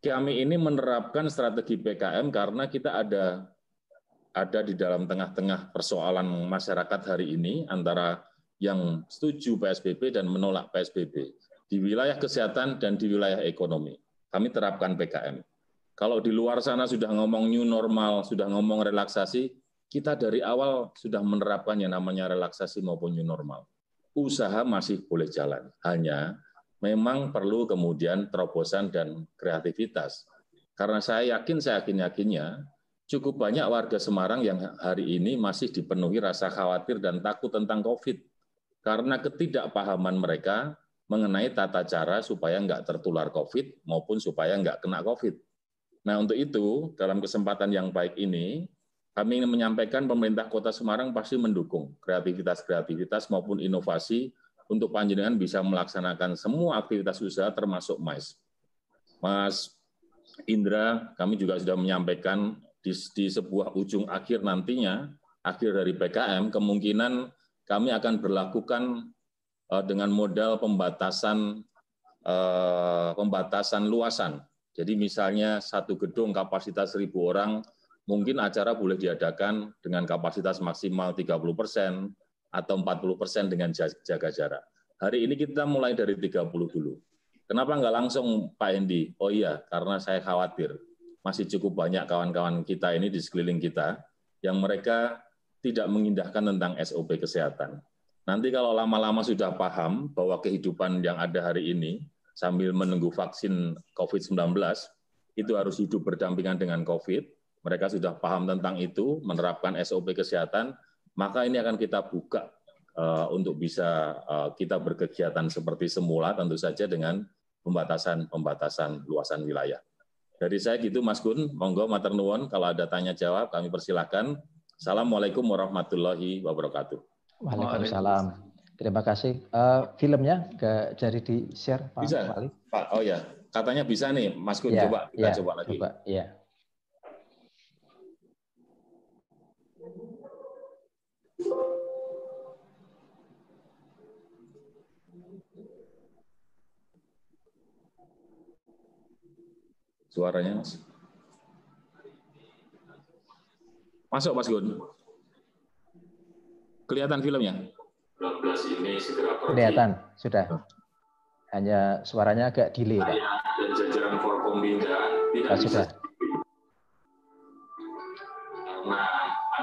Kami ini menerapkan strategi PKM karena kita ada di dalam tengah-tengah persoalan masyarakat hari ini antara yang setuju PSBB dan menolak PSBB. Di wilayah kesehatan dan di wilayah ekonomi, kami terapkan PKM. Kalau di luar sana sudah ngomong new normal, sudah ngomong relaksasi, kita dari awal sudah menerapkan yang namanya relaksasi maupun new normal. Usaha masih boleh jalan, hanya memang perlu kemudian terobosan dan kreativitas. Karena saya yakinnya cukup banyak warga Semarang yang hari ini masih dipenuhi rasa khawatir dan takut tentang COVID. Karena ketidakpahaman mereka mengenai tata cara supaya nggak tertular COVID maupun supaya nggak kena COVID. Nah, untuk itu, dalam kesempatan yang baik ini, kami ingin menyampaikan pemerintah Kota Semarang pasti mendukung kreativitas maupun inovasi untuk panjenengan bisa melaksanakan semua aktivitas usaha termasuk MICE. Mas Indra, kami juga sudah menyampaikan di sebuah ujung akhir nantinya, akhir dari PKM, kemungkinan kami akan berlakukan dengan modal pembatasan luasan. Jadi misalnya satu gedung kapasitas 1.000 orang, mungkin acara boleh diadakan dengan kapasitas maksimal 30%, atau 40% dengan jaga jarak. Hari ini kita mulai dari 30 dulu. Kenapa nggak langsung Pak Hendi? Oh iya, karena saya khawatir masih cukup banyak kawan-kawan kita ini di sekeliling kita yang mereka tidak mengindahkan tentang SOP kesehatan. Nanti kalau lama-lama sudah paham bahwa kehidupan yang ada hari ini sambil menunggu vaksin COVID-19 itu harus hidup berdampingan dengan COVID, mereka sudah paham tentang itu, menerapkan SOP kesehatan, maka ini akan kita buka untuk bisa kita berkegiatan seperti semula, tentu saja dengan pembatasan luasan wilayah. Dari saya gitu, Mas Gun, monggo matur nuwun, kalau ada tanya jawab kami persilakan. Assalamualaikum warahmatullahi wabarakatuh. Waalaikumsalam. Terima kasih. Filmnya jadi di-share, Pak Bisa, Wali? Pak. Oh ya, katanya bisa nih, Mas Gun. Ya, coba kita coba lagi. Coba, ya. Suaranya, Mas. Masuk, Mas Gun. Kelihatan filmnya? Kelihatan, sudah. Hanya suaranya agak delay, Pak. Dan jajaran Forkombinda tidak sudah. Karena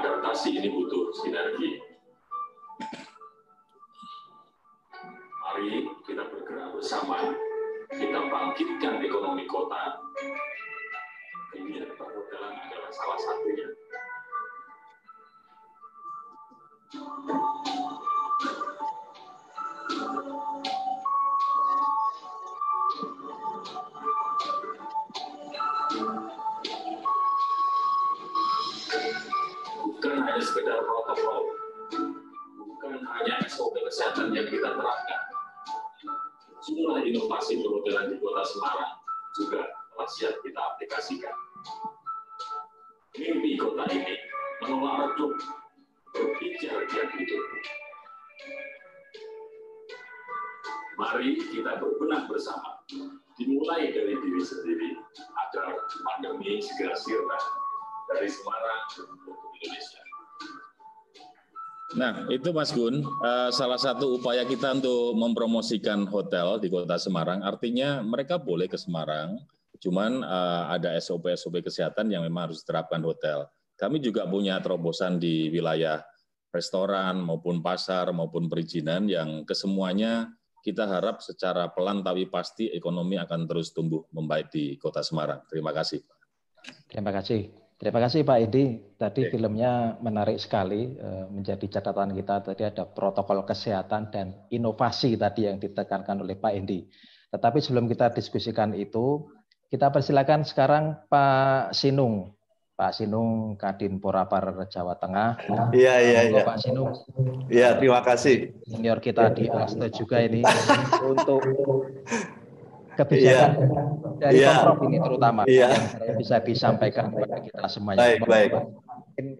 adaptasi ini butuh sinergi. Mari kita bergerak bersama, kita bangkitkan ekonomi kota. Ini perhotelan adalah salah satunya. Bukan hanya sekedar protokol, bukan hanya SOP kesehatan yang kita terapkan. Jumlah inovasi perhotelan di Kota Semarang juga telah siap kita aplikasikan. Mimpi kota ini menolak redup, berpikir yang hidup. Mari kita berbenah bersama, dimulai dari diri sendiri agar pandemi segera sirna dari Semarang untuk Indonesia. Nah, itu Mas Gun, salah satu upaya kita untuk mempromosikan hotel di Kota Semarang, artinya mereka boleh ke Semarang, cuman ada SOP-SOP kesehatan yang memang harus diterapkan hotel. Kami juga punya terobosan di wilayah restoran maupun pasar maupun perizinan yang kesemuanya kita harap secara pelan tapi pasti ekonomi akan terus tumbuh membaik di Kota Semarang. Terima kasih. Terima kasih. Terima kasih Pak Edi. Tadi filmnya menarik sekali, menjadi catatan kita. Tadi ada protokol kesehatan dan inovasi tadi yang ditekankan oleh Pak Edi. Tetapi sebelum kita diskusikan itu, kita persilakan sekarang Pak Sinung. Pak Sinung, Kadin Porapar Jawa Tengah. Iya. Pak Sinung. Iya, terima kasih. Senior kita di Aste juga ini untuk kebijakan dari Pemprov ini terutama yang bisa disampaikan kepada kita semuanya. Baik.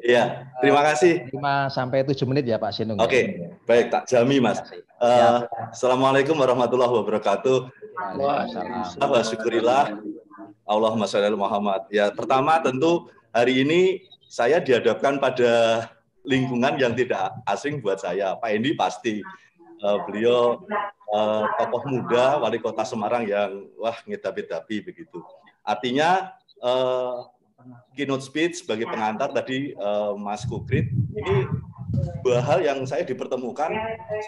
Iya, terima kasih. 5 sampai 7 menit ya Pak Sinung. Oke, baik, tak jami Mas. Assalamualaikum warahmatullahi wabarakatuh. Waalaikumsalam. Alhamdulillah. Allahumma sholli ala Muhammad. Ya, pertama tentu hari ini saya dihadapkan pada lingkungan yang tidak asing buat saya. Pak Hendy pasti beliau tokoh muda wali kota Semarang yang ngedapi-dapi begitu. Artinya keynote speech sebagai pengantar tadi Mas Kukrit ini dua hal yang saya dipertemukan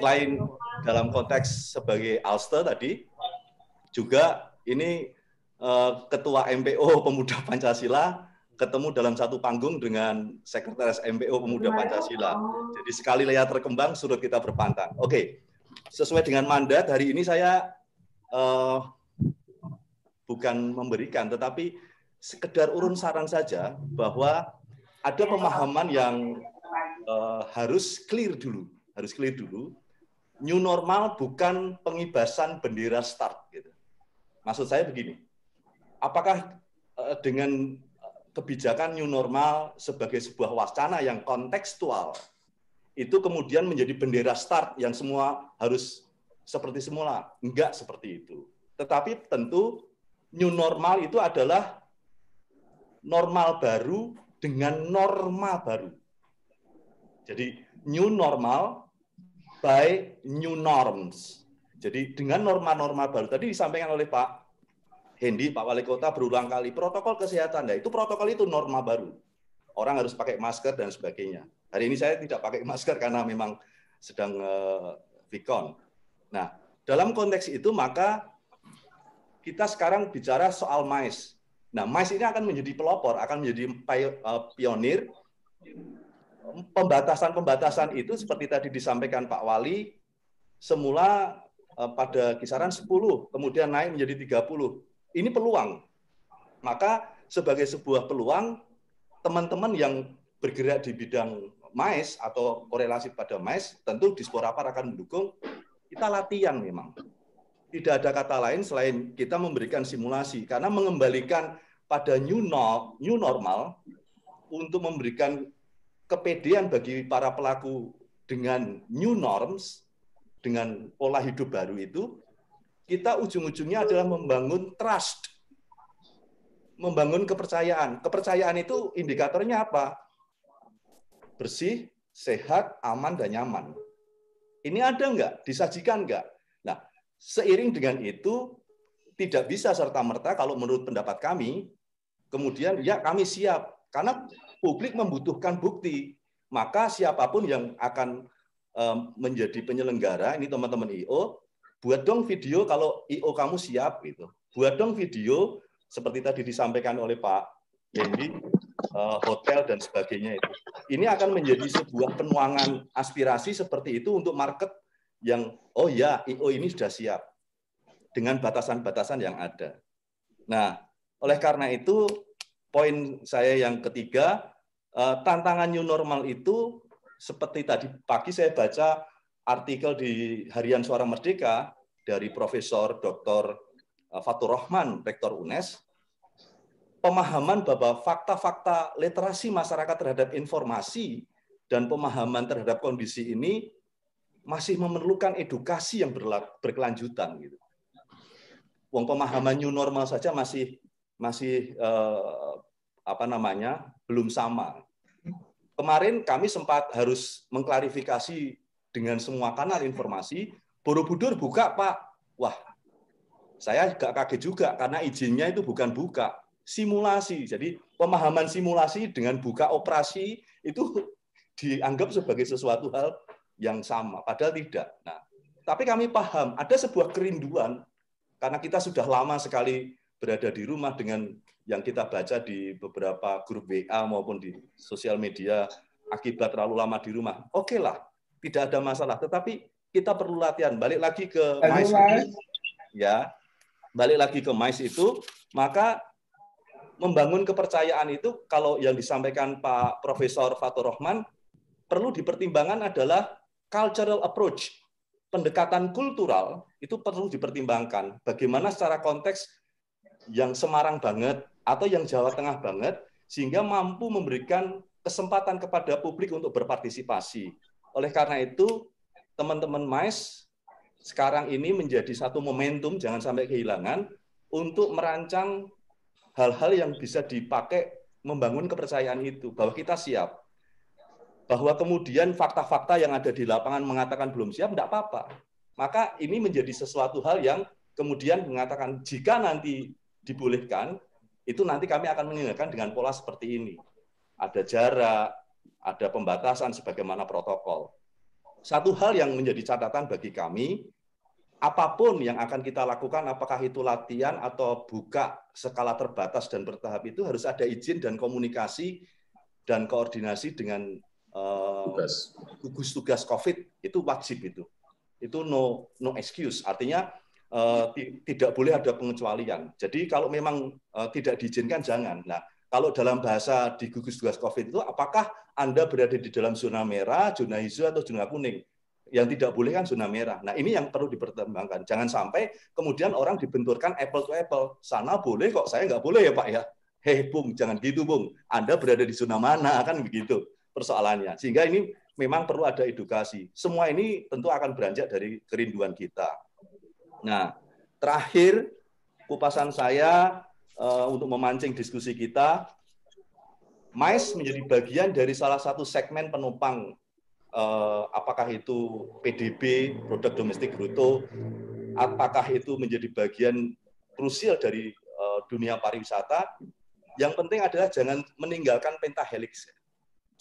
selain dalam konteks sebagai Alster tadi, juga ini Ketua MPO Pemuda Pancasila ketemu dalam satu panggung dengan Sekretaris MPO Pemuda Pancasila. Jadi sekali layar terkembang, surut kita berpantang. Oke, sesuai dengan mandat hari ini saya bukan memberikan, tetapi sekedar urun saran saja bahwa ada pemahaman yang harus clear dulu. New normal bukan pengibasan bendera start. Gitu. Maksud saya begini, apakah dengan kebijakan new normal sebagai sebuah wacana yang kontekstual, itu kemudian menjadi bendera start yang semua harus seperti semula? Enggak seperti itu. Tetapi tentu new normal itu adalah normal baru dengan norma baru. Jadi new normal by new norms. Jadi dengan norma-norma baru. Tadi disampaikan oleh Pak Hendy, Pak Wali Kota berulang kali, protokol kesehatan. Nah, itu protokol itu norma baru. Orang harus pakai masker dan sebagainya. Hari ini saya tidak pakai masker karena memang sedang Vicon. Nah, dalam konteks itu maka kita sekarang bicara soal MAIS. Nah, MAIS ini akan menjadi pelopor, akan menjadi pionir. Pembatasan-pembatasan itu seperti tadi disampaikan Pak Wali, semula pada kisaran 10, kemudian naik menjadi 30. Ini peluang. Maka sebagai sebuah peluang, teman-teman yang bergerak di bidang MAIS atau korelasi pada MAIS, tentu Disporapar akan mendukung. Kita latihan memang. Tidak ada kata lain selain kita memberikan simulasi. Karena mengembalikan pada new normal untuk memberikan kepedean bagi para pelaku dengan new norms, dengan pola hidup baru itu, kita ujung-ujungnya adalah membangun trust, membangun kepercayaan. Kepercayaan itu indikatornya apa? Bersih, sehat, aman, dan nyaman. Ini ada nggak? Disajikan nggak? Nah, seiring dengan itu, tidak bisa serta-merta kalau menurut pendapat kami, kemudian ya kami siap. Karena publik membutuhkan bukti. Maka siapapun yang akan menjadi penyelenggara, ini teman-teman IO, buat dong video kalau IO kamu siap. Gitu. Buat dong video, seperti tadi disampaikan oleh Pak Hendy, hotel dan sebagainya itu. Ini akan menjadi sebuah penuangan aspirasi seperti itu untuk market yang, oh ya, IO ini sudah siap. Dengan batasan-batasan yang ada. Nah, oleh karena itu, poin saya yang ketiga, tantangan new normal itu, seperti tadi pagi saya baca artikel di Harian Suara Merdeka dari Profesor Dr. Fatur Rahman, Rektor UNES, pemahaman bahwa fakta-fakta literasi masyarakat terhadap informasi dan pemahaman terhadap kondisi ini masih memerlukan edukasi yang berkelanjutan. Gitu. Wong pemahaman new normal saja masih belum sama. Kemarin kami sempat harus mengklarifikasi dengan semua kanal informasi, Borobudur buka, Pak. Wah, saya agak kaget juga karena izinnya itu bukan buka, simulasi. Jadi pemahaman simulasi dengan buka operasi itu dianggap sebagai sesuatu hal yang sama, padahal tidak. Nah, tapi kami paham ada sebuah kerinduan karena kita sudah lama sekali berada di rumah dengan yang kita baca di beberapa grup WA maupun di sosial media akibat terlalu lama di rumah. Oke lah, tidak ada masalah. Tetapi kita perlu latihan. Balik lagi ke MAIS itu, ya, balik lagi ke MAIS itu, maka membangun kepercayaan itu kalau yang disampaikan Pak Profesor Fatur Rahman perlu dipertimbangkan adalah cultural approach. Pendekatan kultural itu perlu dipertimbangkan. Bagaimana secara konteks yang Semarang banget atau yang Jawa Tengah banget, sehingga mampu memberikan kesempatan kepada publik untuk berpartisipasi. Oleh karena itu, teman-teman MAIS sekarang ini menjadi satu momentum, jangan sampai kehilangan, untuk merancang hal-hal yang bisa dipakai membangun kepercayaan itu, bahwa kita siap. Bahwa kemudian fakta-fakta yang ada di lapangan mengatakan belum siap, tidak apa-apa. Maka ini menjadi sesuatu hal yang kemudian mengatakan jika nanti dibolehkan, itu nanti kami akan mengingatkan dengan pola seperti ini. Ada jarak, ada pembatasan sebagaimana protokol. Satu hal yang menjadi catatan bagi kami, apapun yang akan kita lakukan, apakah itu latihan atau buka skala terbatas dan bertahap, itu harus ada izin dan komunikasi dan koordinasi dengan gugus tugas COVID, itu wajib itu no excuse, artinya tidak boleh ada pengecualian. Jadi kalau memang tidak diizinkan jangan. Nah, kalau dalam bahasa di gugus tugas COVID itu, apakah Anda berada di dalam zona merah, zona hijau atau zona kuning? Yang tidak boleh kan zona merah. Nah, ini yang perlu dipertimbangkan. Jangan sampai kemudian orang dibenturkan apple to apple. Sana boleh kok, saya nggak boleh ya Pak ya. Hei Bung, jangan gitu Bung. Anda berada di zona mana, kan begitu persoalannya. Sehingga ini memang perlu ada edukasi. Semua ini tentu akan beranjak dari kerinduan kita. Nah, terakhir kupasan saya untuk memancing diskusi kita, MICE menjadi bagian dari salah satu segmen penumpang, apakah itu PDB, produk domestik bruto, apakah itu menjadi bagian krusial dari dunia pariwisata. Yang penting adalah jangan meninggalkan pentahelix.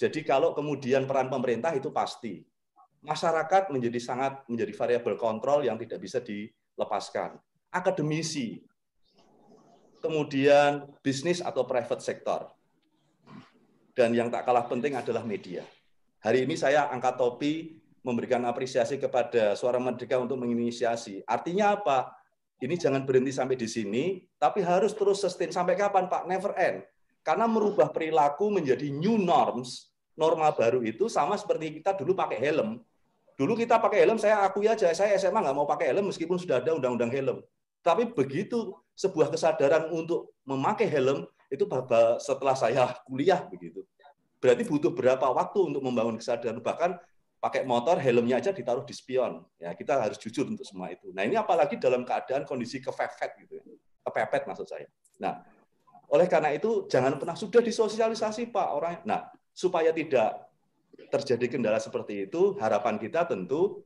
Jadi kalau kemudian peran pemerintah itu pasti, masyarakat menjadi variabel kontrol yang tidak bisa dilepaskan. Akademisi, kemudian bisnis atau private sector, dan yang tak kalah penting adalah media. Hari ini saya angkat topi memberikan apresiasi kepada Suara Merdeka untuk menginisiasi. Artinya apa? Ini jangan berhenti sampai di sini, tapi harus terus sustain. Sampai kapan, Pak? Never end. Karena merubah perilaku menjadi new norms, norma baru itu sama seperti kita dulu pakai helm. Dulu kita pakai helm, saya akui aja, saya SMA nggak mau pakai helm meskipun sudah ada undang-undang helm. Tapi begitu sebuah kesadaran untuk memakai helm, itu setelah saya kuliah begitu. Berarti butuh berapa waktu untuk membangun kesadaran, bahkan pakai motor helmnya aja ditaruh di spion. Ya, kita harus jujur untuk semua itu. Nah, ini apalagi dalam keadaan kondisi kepepet gitu ya. Kepepet maksud saya. Nah, oleh karena itu jangan pernah sudah disosialisasi Pak orang. Nah, supaya tidak terjadi kendala seperti itu, harapan kita tentu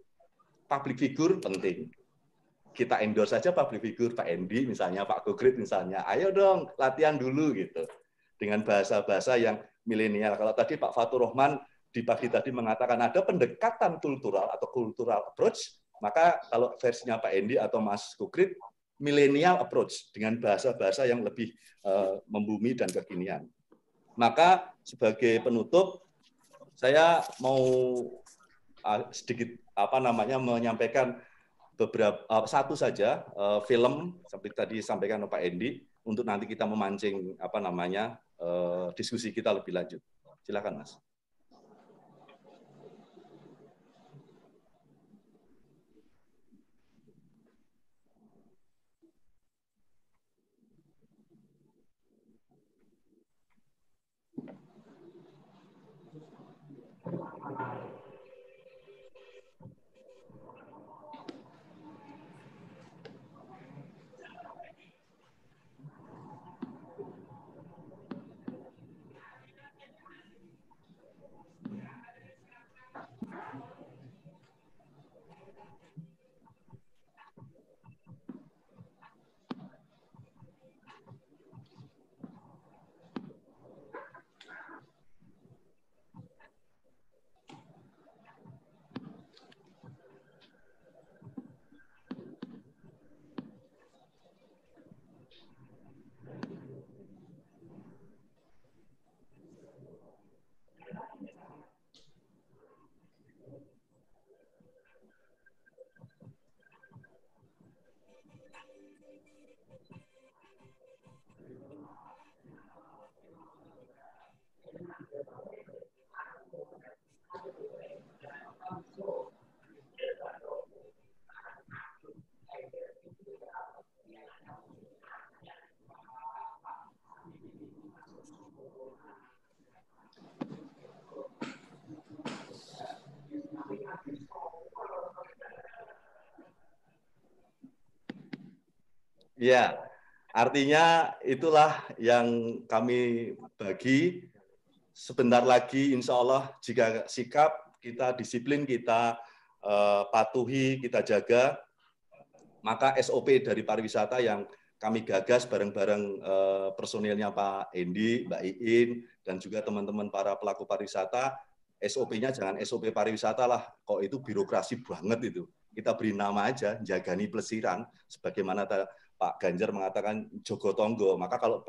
public figure penting. Kita endorse saja public figure, Pak Endi misalnya, Pak Gogrit misalnya. Ayo dong latihan dulu gitu. Dengan bahasa-bahasa yang milenial. Kalau tadi Pak Fatur Rahman di pagi tadi mengatakan ada pendekatan kultural atau cultural approach, maka kalau versinya Pak Endi atau Mas Gogrit, millennial approach dengan bahasa-bahasa yang lebih membumi dan kekinian. Maka sebagai penutup, saya mau sedikit menyampaikan beberapa satu saja film seperti tadi disampaikan oleh Pak Endi untuk nanti kita memancing diskusi kita lebih lanjut. Silakan Mas. Ya, Artinya itulah yang kami bagi. Sebentar lagi insya Allah jika sikap kita disiplin, kita patuhi, kita jaga, maka SOP dari pariwisata yang kami gagas bareng-bareng personilnya Pak Hendy, Mbak Iin, dan juga teman-teman para pelaku pariwisata, SOP-nya jangan SOP pariwisata lah, kok itu birokrasi banget itu. Kita beri nama aja, Jagani Plesiran, sebagaimana Pak Ganjar mengatakan Jogo Tonggo, maka kalau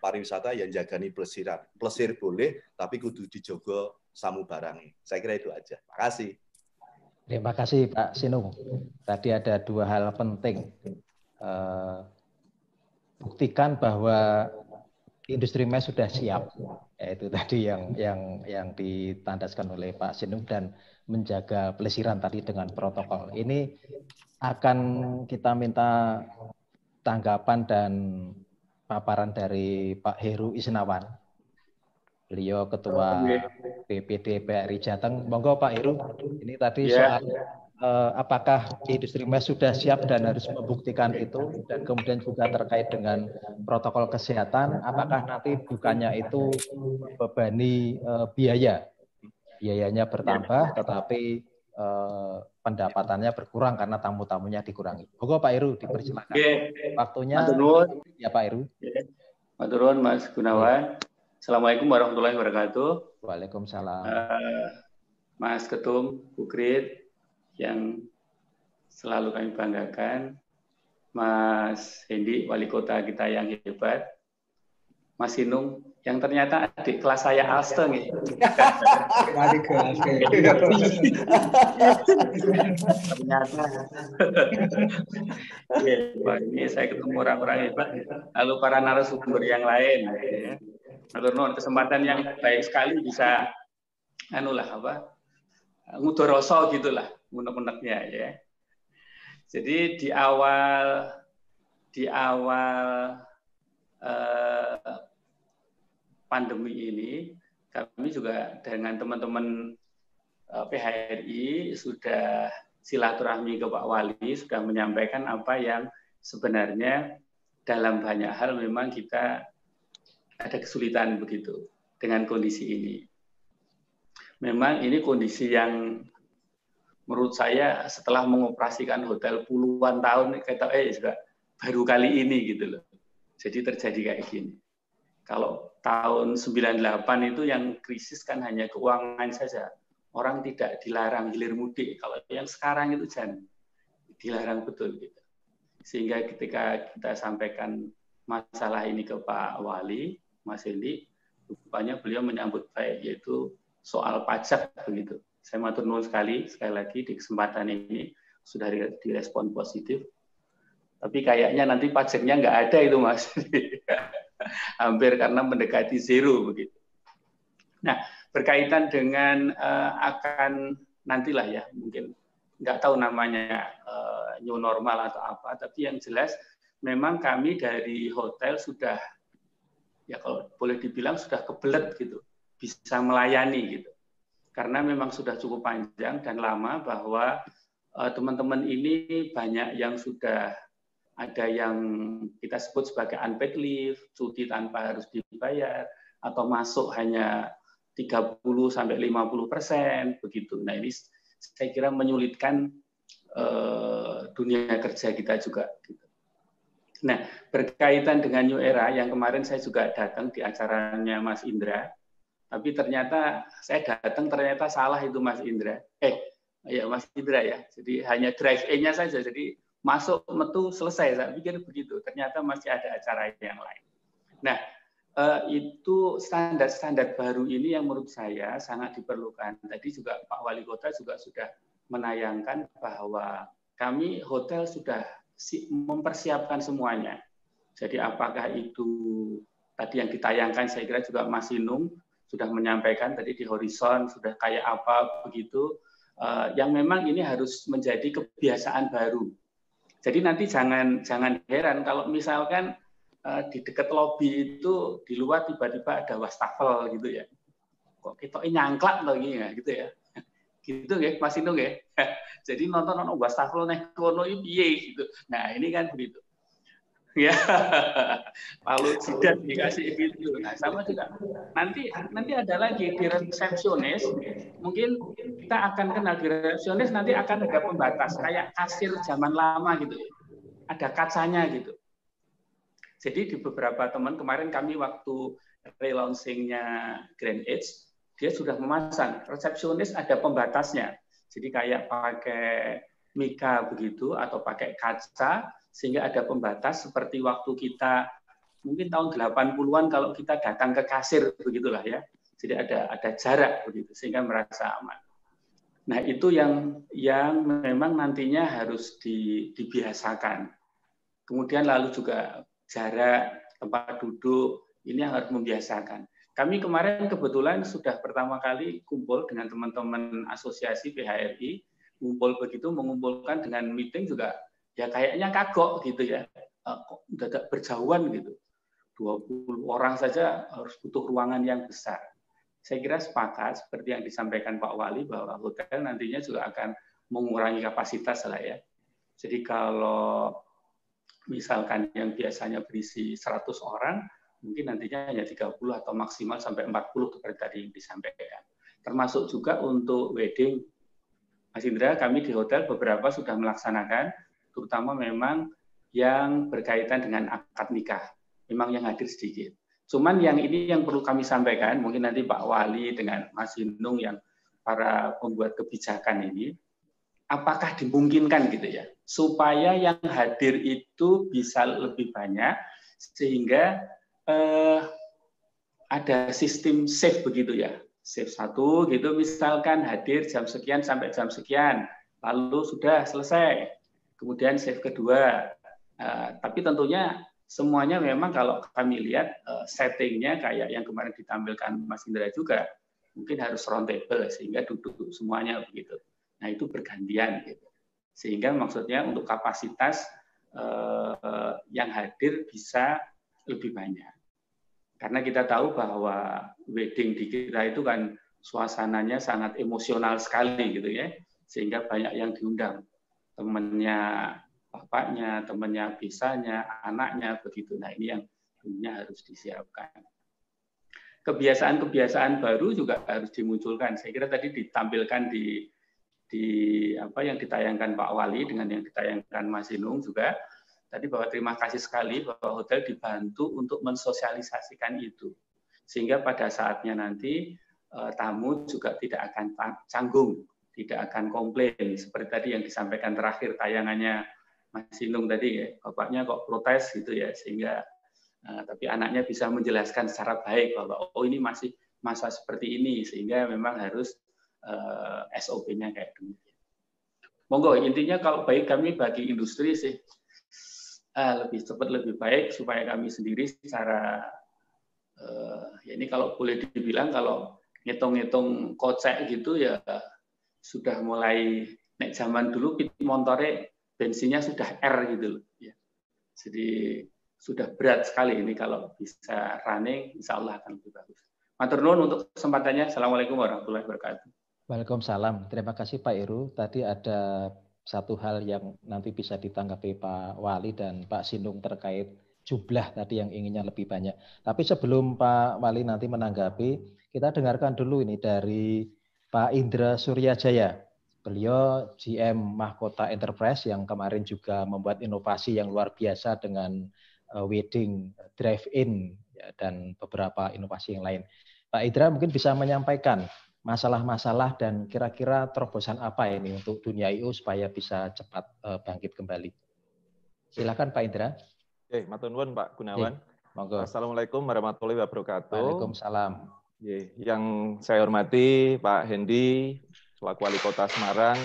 pariwisata yang Jagani Plesiran. Plesir boleh, tapi kudu dijogo samubarangi. Saya kira itu aja. Terima kasih. Terima kasih Pak Sinung. Tadi ada dua hal penting. Buktikan bahwa industri mes sudah siap, yaitu tadi yang ditandaskan oleh Pak Sinung, dan menjaga pelesiran tadi dengan protokol. Ini akan kita minta tanggapan dan paparan dari Pak Heru Isnawan. Beliau Ketua BPD PRI Jateng. Monggo Pak Heru, ini tadi soal apakah industri mes sudah siap dan harus membuktikan itu, dan kemudian juga terkait dengan protokol kesehatan, apakah nanti bukannya itu membebani biayanya bertambah tetapi pendapatannya berkurang karena tamu-tamunya dikurangi. Monggo Pak Heru, dipersilakan. Waktunya ya Pak Heru. Maturun Mas Gunawan. Assalamualaikum warahmatullahi wabarakatuh. Waalaikumsalam. Mas Ketum, Bu Krit, yang selalu kami banggakan, Mas Hendy, wali kota kita yang hebat, Mas Sinung, yang ternyata adik kelas saya Alsteng. Adik kelas. Ternyata. Wah, ini saya ketemu orang-orang hebat. Lalu para narasumber yang lain. Kesempatan yang baik sekali bisa ngudoroso gitulah unek-uneknya ya. Jadi di awal pandemi ini kami juga dengan teman-teman PHRI sudah silaturahmi ke Pak Wali, sudah menyampaikan apa yang sebenarnya dalam banyak hal memang kita ada kesulitan begitu dengan kondisi ini. Memang ini kondisi yang menurut saya setelah mengoperasikan hotel puluhan tahun juga baru kali ini gitu loh. Jadi terjadi kayak gini. Kalau tahun 98 itu yang krisis kan hanya keuangan saja. Orang tidak dilarang hilir mudik. Kalau yang sekarang itu jangan dilarang betul gitu. Sehingga ketika kita sampaikan masalah ini ke Pak Wali, Mas Hendy, rupanya beliau menyambut baik, yaitu soal pajak begitu. Saya matur nuwun sekali lagi di kesempatan ini sudah direspon positif. Tapi kayaknya nanti pajaknya nggak ada itu Mas. Hampir karena mendekati zero begitu. Nah, berkaitan dengan akan nantilah ya, mungkin nggak tahu namanya new normal atau apa, tapi yang jelas memang kami dari hotel sudah, ya kalau boleh dibilang sudah kebelet gitu, bisa melayani gitu. Karena memang sudah cukup panjang dan lama bahwa teman-teman ini banyak yang sudah ada yang kita sebut sebagai unpaid leave, cuti tanpa harus dibayar, atau masuk hanya 30-50% begitu. Nah ini saya kira menyulitkan dunia kerja kita juga. Gitu. Nah berkaitan dengan New Era yang kemarin saya juga datang di acaranya Mas Indra, tapi ternyata saya datang ternyata salah itu Mas Indra. Ya Mas Indra ya. Jadi hanya drive-in-nya saja. Jadi masuk metu selesai. Saya pikir begitu. Ternyata masih ada acara yang lain. Nah, itu standar-standar baru ini yang menurut saya sangat diperlukan. Tadi juga Pak Wali Kota juga sudah menayangkan bahwa kami hotel sudah mempersiapkan semuanya. Jadi apakah itu tadi yang ditayangkan, saya kira juga Mas Sinung sudah menyampaikan tadi di Horizon sudah kayak apa begitu, yang memang ini harus menjadi kebiasaan baru. Jadi nanti jangan heran kalau misalkan di dekat lobi itu di luar tiba-tiba ada wastafel gitu ya. Kok kita nyangklak lagi ya gitu ya. Gitu ya Mas Sinung ya. Jadi nonton wastafel nek kono piye gitu. Nah, ini kan begitu. Ya, lalu jidat dikasih gitu. Nah, sama juga. Nanti ada lagi di resepsionis. Mungkin kita akan kenal di resepsionis, nanti akan ada pembatas kayak kasir zaman lama gitu. Ada kacanya gitu. Jadi di beberapa teman kemarin kami waktu relaunching-nya Grand Age, dia sudah memasang resepsionis ada pembatasnya. Jadi kayak pakai mika begitu atau pakai kaca sehingga ada pembatas seperti waktu kita mungkin tahun 80-an kalau kita datang ke kasir begitulah ya. Jadi ada jarak begitu sehingga merasa aman. Nah, itu yang memang nantinya harus dibiasakan. Kemudian lalu juga jarak tempat duduk ini yang harus membiasakan. Kami kemarin kebetulan sudah pertama kali kumpul dengan teman-teman asosiasi PHRI, mengumpulkan dengan meeting juga ya kayaknya kagok gitu ya, kok mendadak berjauhan gitu. 20 orang saja harus butuh ruangan yang besar. Saya kira sepakat seperti yang disampaikan Pak Wali bahwa hotel nantinya juga akan mengurangi kapasitas lah ya. Jadi kalau misalkan yang biasanya berisi 100 orang, mungkin nantinya hanya 30 atau maksimal sampai 40 seperti tadi yang disampaikan. Termasuk juga untuk wedding. Mas Indra, kami di hotel beberapa sudah melaksanakan, terutama memang yang berkaitan dengan akad nikah. Memang yang hadir sedikit. Cuman yang ini yang perlu kami sampaikan, mungkin nanti Pak Wali dengan Mas Inung yang para pembuat kebijakan ini, apakah dimungkinkan gitu ya, supaya yang hadir itu bisa lebih banyak, sehingga ada sistem shift begitu ya. Shift 1 gitu misalkan hadir jam sekian sampai jam sekian, lalu sudah selesai. Kemudian shift kedua. Tapi tentunya semuanya memang kalau kami lihat settingnya kayak yang kemarin ditampilkan Mas Indra juga, mungkin harus roundtable sehingga duduk semuanya begitu. Nah itu bergantian gitu. Sehingga maksudnya untuk kapasitas yang hadir bisa lebih banyak. Karena kita tahu bahwa wedding di kita itu kan suasananya sangat emosional sekali gitu ya, sehingga banyak yang diundang, temannya bapaknya, temannya bisanya, anaknya begitu. Nah ini yang tentunya harus disiapkan. Kebiasaan-kebiasaan baru juga harus dimunculkan. Saya kira tadi ditampilkan di apa yang ditayangkan Pak Wali dengan yang ditayangkan Mas Inung juga. Tadi bahwa terima kasih sekali bahwa hotel dibantu untuk mensosialisasikan itu. Sehingga pada saatnya nanti tamu juga tidak akan canggung, tidak akan komplain. Seperti tadi yang disampaikan terakhir tayangannya Mas Inung tadi, ya, bapaknya kok protes gitu ya, sehingga tapi anaknya bisa menjelaskan secara baik bahwa oh ini masih masa seperti ini, sehingga memang harus SOP-nya kayak demikian. Monggo, intinya kalau baik kami bagi industri sih, lebih cepat lebih baik supaya kami sendiri secara ya ini kalau boleh dibilang kalau ngitung-ngitung kocek gitu ya sudah mulai nek zaman dulu montore bensinnya sudah R gitu loh ya. Jadi sudah berat sekali ini kalau bisa running insya Allah akan lebih bagus. Matur nuwun untuk kesempatannya. Assalamualaikum warahmatullahi wabarakatuh. Waalaikumsalam. Terima kasih Pak Heru. Tadi ada satu hal yang nanti bisa ditanggapi Pak Wali dan Pak Sinung terkait jumlah tadi yang inginnya lebih banyak. Tapi sebelum Pak Wali nanti menanggapi, kita dengarkan dulu ini dari Pak Indra Suryajaya. Beliau GM Mahkota Enterprise yang kemarin juga membuat inovasi yang luar biasa dengan wedding drive-in dan beberapa inovasi yang lain. Pak Indra mungkin bisa menyampaikan masalah-masalah dan kira-kira terobosan apa ini untuk dunia IO supaya bisa cepat bangkit kembali. Silakan Pak Indra. Oke, matur nuwun Pak Gunawan. Monggo. Assalamualaikum warahmatullahi wabarakatuh. Waalaikumsalam. Yang saya hormati Pak Hendi, selaku Wali Kota Semarang,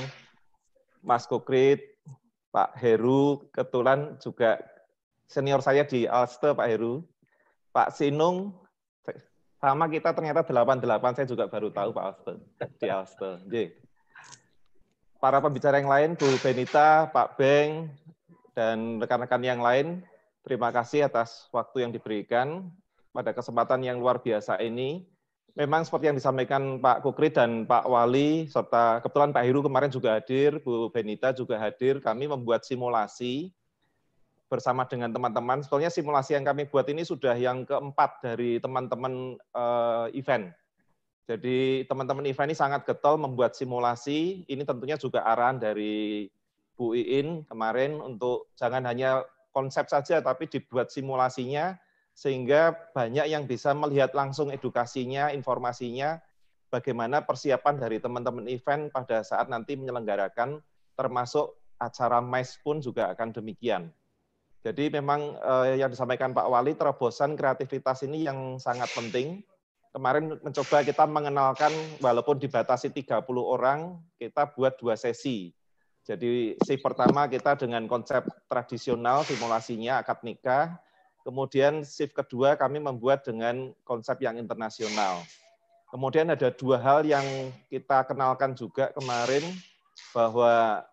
Mas Kokrit, Pak Heru, kebetulan juga senior saya di Alste, Pak Heru, Pak Sinung, sama kita ternyata 88, saya juga baru tahu Pak Alste, di Alste. Para pembicara yang lain, Bu Benita, Pak Beng, dan rekan-rekan yang lain, terima kasih atas waktu yang diberikan pada kesempatan yang luar biasa ini. Memang seperti yang disampaikan Pak Kukrit dan Pak Wali, serta kebetulan Pak Heru kemarin juga hadir, Bu Benita juga hadir, kami membuat simulasi bersama dengan teman-teman. Sebetulnya simulasi yang kami buat ini sudah yang keempat dari teman-teman event. Jadi teman-teman event ini sangat getol membuat simulasi. Ini tentunya juga arahan dari Bu Iin kemarin untuk jangan hanya konsep saja, tapi dibuat simulasinya sehingga banyak yang bisa melihat langsung edukasinya, informasinya, bagaimana persiapan dari teman-teman event pada saat nanti menyelenggarakan, termasuk acara MICE pun juga akan demikian. Jadi memang yang disampaikan Pak Wali, terobosan kreativitas ini yang sangat penting. Kemarin mencoba kita mengenalkan, walaupun dibatasi 30 orang, kita buat 2 sesi. Jadi shift pertama kita dengan konsep tradisional simulasinya akad nikah, kemudian shift kedua kami membuat dengan konsep yang internasional. Kemudian ada 2 hal yang kita kenalkan juga kemarin, bahwa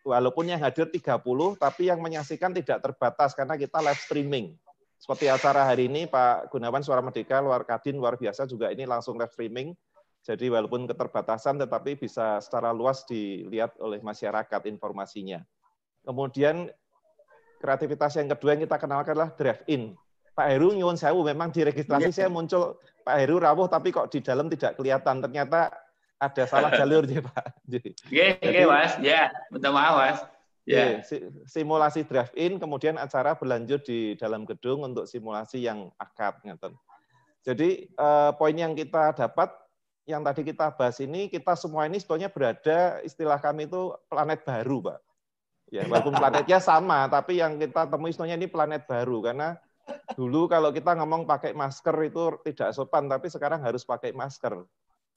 walaupun yang hadir 30, tapi yang menyaksikan tidak terbatas karena kita live streaming. Seperti acara hari ini, Pak Gunawan Suara Merdeka, Kadin luar biasa juga ini langsung live streaming. Jadi walaupun keterbatasan, tetapi bisa secara luas dilihat oleh masyarakat informasinya. Kemudian kreativitas yang kedua yang kita kenalkan adalah drive-in. Pak Heru nyuwun sewu, memang di registrasi saya muncul Pak Heru rawuh, tapi kok di dalam tidak kelihatan. Ternyata ada salah jalur ya Pak. Oke, Mas. Ya, minta maaf, Mas. Ya. Simulasi drive-in, kemudian acara berlanjut di dalam gedung untuk simulasi yang akad. Jadi poin yang kita dapat, yang tadi kita bahas ini, kita semua ini sebetulnya berada, istilah kami itu planet baru, Pak. Ya, walaupun planetnya sama, tapi yang kita temui sebetulnya ini planet baru, karena dulu kalau kita ngomong pakai masker itu tidak sopan, tapi sekarang harus pakai masker.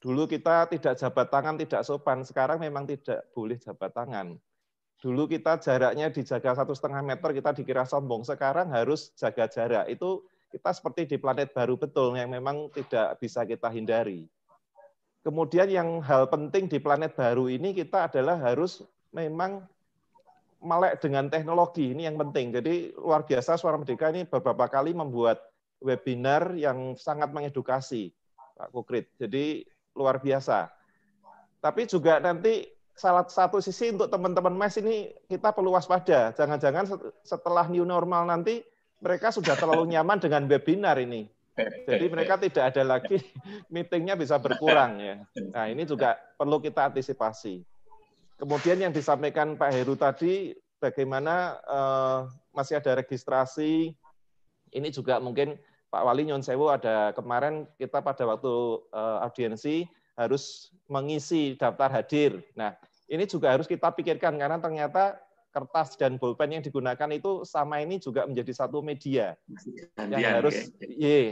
Dulu kita tidak jabat tangan, tidak sopan, sekarang memang tidak boleh jabat tangan. Dulu kita jaraknya dijaga 1,5 meter, kita dikira sombong. Sekarang harus jaga jarak. Itu kita seperti di planet baru betul, yang memang tidak bisa kita hindari. Kemudian yang hal penting di planet baru ini, kita adalah harus memang melek dengan teknologi. Ini yang penting. Jadi luar biasa Suara Merdeka ini beberapa kali membuat webinar yang sangat mengedukasi, Pak Kukrit. Jadi luar biasa. Tapi juga nanti salah satu sisi untuk teman-teman MES ini kita perlu waspada. Jangan-jangan setelah new normal nanti mereka sudah terlalu nyaman dengan webinar ini. Jadi mereka tidak ada lagi meetingnya bisa berkurang ya. Nah ini juga perlu kita antisipasi. Kemudian yang disampaikan Pak Heru tadi, bagaimana masih ada registrasi. Ini juga mungkin Pak Wali nyun sewu ada kemarin kita pada waktu audiensi harus mengisi daftar hadir. Nah, ini juga harus kita pikirkan karena ternyata kertas dan bolpen yang digunakan itu sama ini juga menjadi satu media yang harus,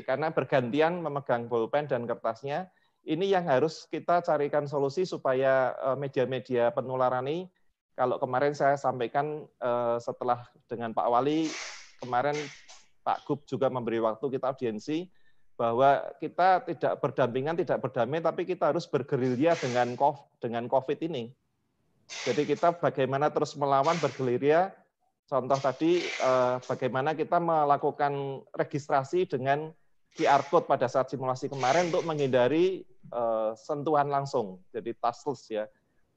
karena bergantian memegang bolpen dan kertasnya. Ini yang harus kita carikan solusi supaya media-media penularan ini, kalau kemarin saya sampaikan setelah dengan Pak Wali, kemarin Pak Gub juga memberi waktu kita audiensi, bahwa kita tidak berdampingan, tidak berdamai, tapi kita harus bergerilya dengan COVID ini. Jadi kita bagaimana terus melawan, bergerilya. Contoh tadi, bagaimana kita melakukan registrasi dengan QR code pada saat simulasi kemarin untuk menghindari sentuhan langsung, jadi touchless ya.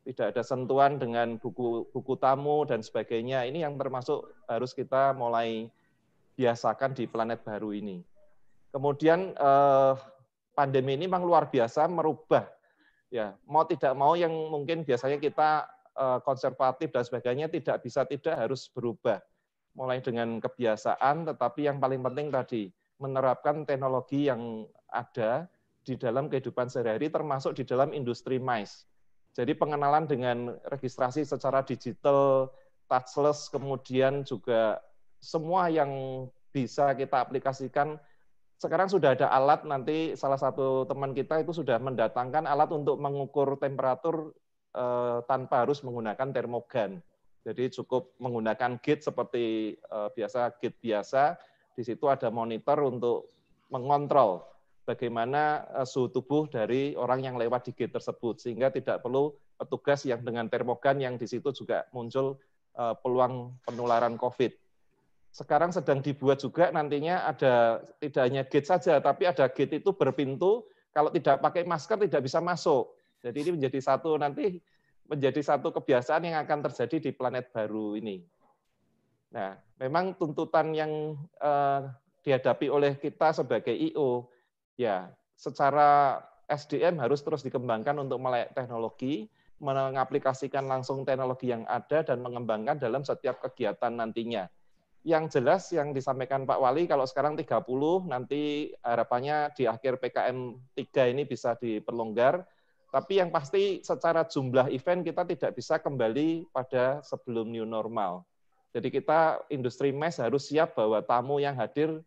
Tidak ada sentuhan dengan buku tamu dan sebagainya. Ini yang termasuk harus kita mulai biasakan di planet baru ini. Kemudian pandemi ini memang luar biasa merubah, ya mau tidak mau yang mungkin biasanya kita konservatif dan sebagainya tidak harus berubah. Mulai dengan kebiasaan, tetapi yang paling penting tadi menerapkan teknologi yang ada di dalam kehidupan sehari-hari, termasuk di dalam industri MICE. Jadi pengenalan dengan registrasi secara digital, touchless, kemudian juga semua yang bisa kita aplikasikan. Sekarang sudah ada alat, nanti salah satu teman kita itu sudah mendatangkan alat untuk mengukur temperatur tanpa harus menggunakan termogan. Jadi cukup menggunakan gate seperti gate biasa, di situ ada monitor untuk mengontrol bagaimana suhu tubuh dari orang yang lewat di gate tersebut, sehingga tidak perlu petugas yang dengan termogan yang di situ juga muncul peluang penularan COVID. Sekarang sedang dibuat juga nantinya ada tidak hanya gate saja, tapi ada gate itu berpintu, kalau tidak pakai masker tidak bisa masuk. Jadi ini menjadi satu kebiasaan yang akan terjadi di planet baru ini. Nah, memang tuntutan yang dihadapi oleh kita sebagai IO, ya secara SDM harus terus dikembangkan untuk melek teknologi, mengaplikasikan langsung teknologi yang ada dan mengembangkan dalam setiap kegiatan nantinya. Yang jelas yang disampaikan Pak Wali, kalau sekarang 30, nanti harapannya di akhir PKM 3 ini bisa diperlonggar, tapi yang pasti secara jumlah event kita tidak bisa kembali pada sebelum new normal. Jadi kita industri MICE harus siap bahwa tamu yang hadir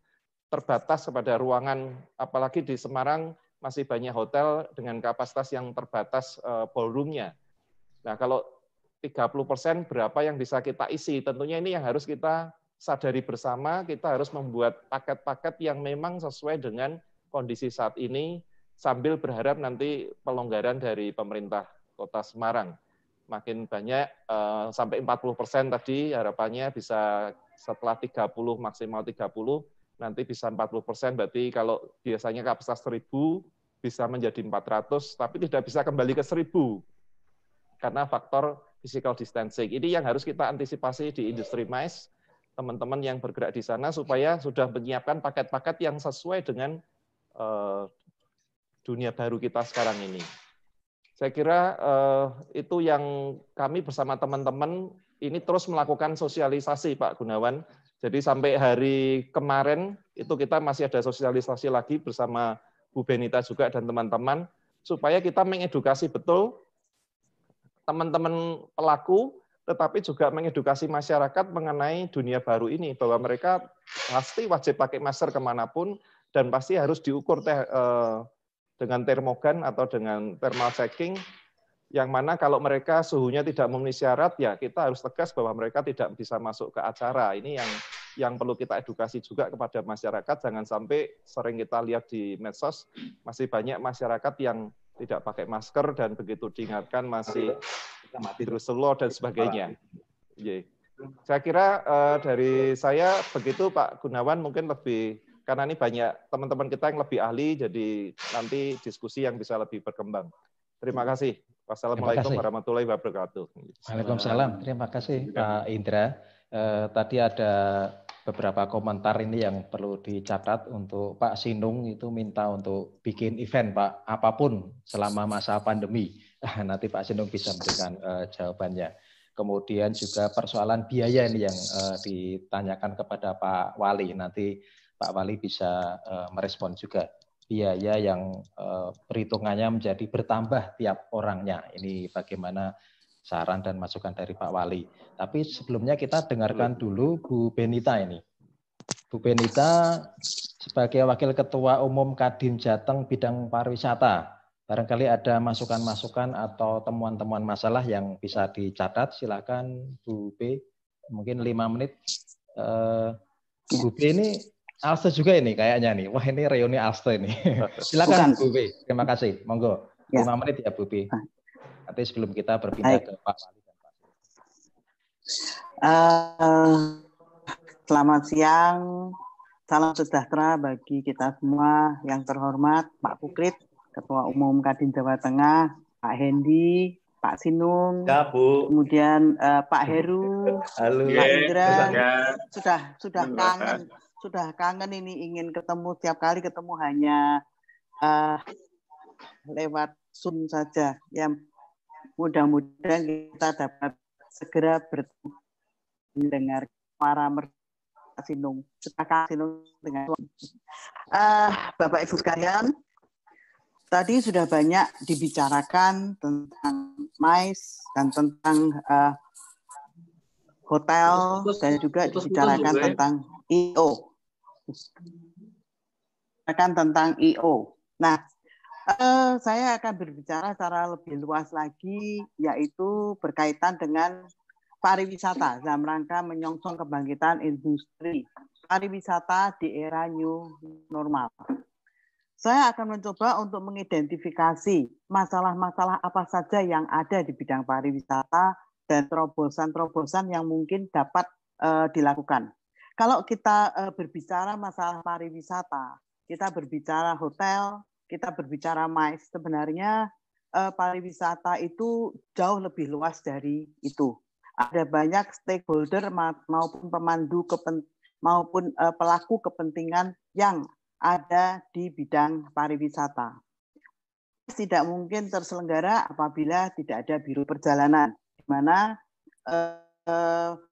terbatas kepada ruangan, apalagi di Semarang masih banyak hotel dengan kapasitas yang terbatas ballroom-nya. Nah, kalau 30% berapa yang bisa kita isi? Tentunya ini yang harus kita sadari bersama, kita harus membuat paket-paket yang memang sesuai dengan kondisi saat ini, sambil berharap nanti pelonggaran dari pemerintah Kota Semarang. Makin banyak, sampai 40% tadi harapannya bisa setelah 30, maksimal 30, nanti bisa 40%, berarti kalau biasanya kapasitas 1.000, bisa menjadi 400, tapi tidak bisa kembali ke 1.000, karena faktor physical distancing. Ini yang harus kita antisipasi di industri MICE, teman-teman yang bergerak di sana, supaya sudah menyiapkan paket-paket yang sesuai dengan dunia baru kita sekarang ini. Saya kira itu yang kami bersama teman-teman ini terus melakukan sosialisasi, Pak Gunawan. Jadi sampai hari kemarin itu kita masih ada sosialisasi lagi bersama Bu Benita juga dan teman-teman, supaya kita mengedukasi betul teman-teman pelaku, tetapi juga mengedukasi masyarakat mengenai dunia baru ini, bahwa mereka pasti wajib pakai masker kemanapun, dan pasti harus diukur dengan termogan atau dengan thermal checking, yang mana kalau mereka suhunya tidak memenuhi syarat, ya kita harus tegas bahwa mereka tidak bisa masuk ke acara. Ini yang perlu kita edukasi juga kepada masyarakat, jangan sampai sering kita lihat di medsos, masih banyak masyarakat yang tidak pakai masker dan begitu diingatkan masih terus slow dan sebagainya. Saya kira dari saya begitu, Pak Gunawan, mungkin lebih, karena ini banyak teman-teman kita yang lebih ahli, jadi nanti diskusi yang bisa lebih berkembang. Terima kasih. Wassalamualaikum warahmatullahi wabarakatuh. Waalaikumsalam. Terima kasih Pak Indra. Tadi ada beberapa komentar ini yang perlu dicatat. Untuk Pak Sinung itu minta untuk bikin event, Pak, apapun selama masa pandemi. Nanti Pak Sinung bisa memberikan jawabannya. Kemudian juga persoalan biaya ini yang ditanyakan kepada Pak Wali. Nanti Pak Wali bisa merespon juga. Biaya yang perhitungannya menjadi bertambah tiap orangnya. Ini bagaimana saran dan masukan dari Pak Wali. Tapi sebelumnya kita dengarkan dulu Bu Benita ini. Bu Benita sebagai Wakil Ketua Umum Kadin Jateng bidang pariwisata. Barangkali ada masukan-masukan atau temuan-temuan masalah yang bisa dicatat. Silakan Bu B. Mungkin 5 menit. Bu B ini Alste juga ini kayaknya nih. Wah, ini reuni Alste ini. Silakan Bu B. Terima kasih. Monggo. 5 menit ya Bu B. Nanti sebelum kita berpindah ke Pak Wali dan Pak. Selamat siang. Salam sejahtera bagi kita semua. Yang terhormat Pak Pukrit, Ketua Umum Kadin Jawa Tengah, Pak Hendi, Pak Sinung, ya, Bu. Kemudian Pak Heru, halo, Pak Indra, ya. Sudah kangen ini, ingin ketemu, setiap kali ketemu hanya lewat Zoom saja. Ya, mudah-mudahan kita dapat segera bertemu mendengar para Sinung. Sinung dengan Bapak Ibu sekalian, tadi sudah banyak dibicarakan tentang MICE dan tentang hotel, dan juga dibicarakan tentang IO. Tentang IO. Nah, saya akan berbicara secara lebih luas lagi, yaitu berkaitan dengan pariwisata dalam rangka menyongsong kebangkitan industri pariwisata di era new normal. Saya akan mencoba untuk mengidentifikasi masalah-masalah apa saja yang ada di bidang pariwisata dan terobosan-terobosan yang mungkin dapat dilakukan. Kalau kita berbicara masalah pariwisata, kita berbicara hotel, kita berbicara MICE, sebenarnya pariwisata itu jauh lebih luas dari itu. ada banyak stakeholder maupun maupun pelaku kepentingan yang ada di bidang pariwisata. Tidak mungkin terselenggara apabila tidak ada biro perjalanan, di mana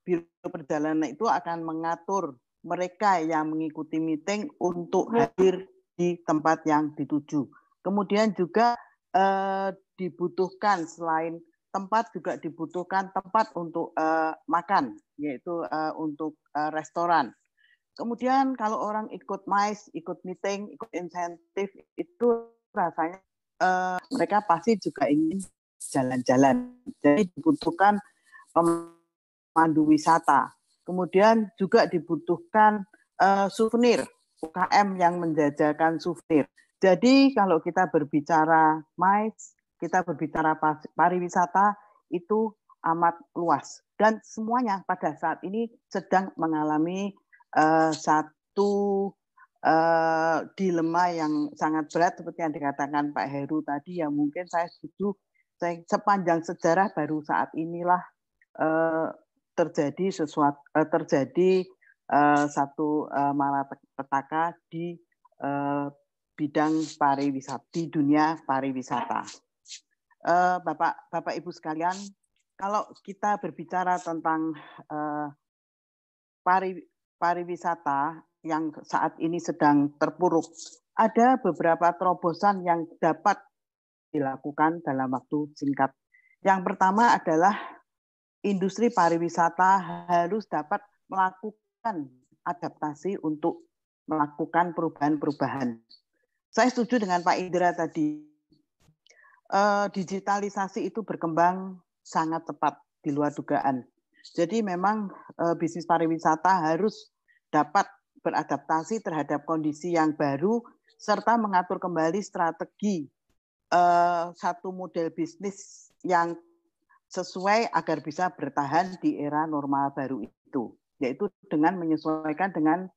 biro perjalanan itu akan mengatur mereka yang mengikuti meeting untuk hadir di tempat yang dituju. Kemudian juga dibutuhkan selain tempat juga dibutuhkan tempat untuk makan, yaitu untuk restoran. Kemudian kalau orang ikut MICE, ikut meeting, ikut insentif, itu rasanya mereka pasti juga ingin jalan-jalan. Jadi dibutuhkan pemandu wisata. Kemudian juga dibutuhkan souvenir, UKM yang menjajakan souvenir. Jadi kalau kita berbicara MICE, kita berbicara pariwisata, itu amat luas. Dan semuanya pada saat ini sedang mengalami satu dilema yang sangat berat seperti yang dikatakan Pak Heru tadi, yang mungkin saya setuju, sepanjang sejarah baru saat inilah terjadi satu malapetaka di bidang pariwisata, di dunia pariwisata. Bapak Ibu sekalian, kalau kita berbicara tentang pariwisata yang saat ini sedang terpuruk, ada beberapa terobosan yang dapat dilakukan dalam waktu singkat. Yang pertama adalah industri pariwisata harus dapat melakukan adaptasi untuk melakukan perubahan-perubahan. Saya setuju dengan Pak Indra tadi, digitalisasi itu berkembang sangat cepat di luar dugaan. Jadi memang bisnis pariwisata harus dapat beradaptasi terhadap kondisi yang baru serta mengatur kembali strategi satu model bisnis yang sesuai agar bisa bertahan di era normal baru itu, yaitu dengan menyesuaikan dengan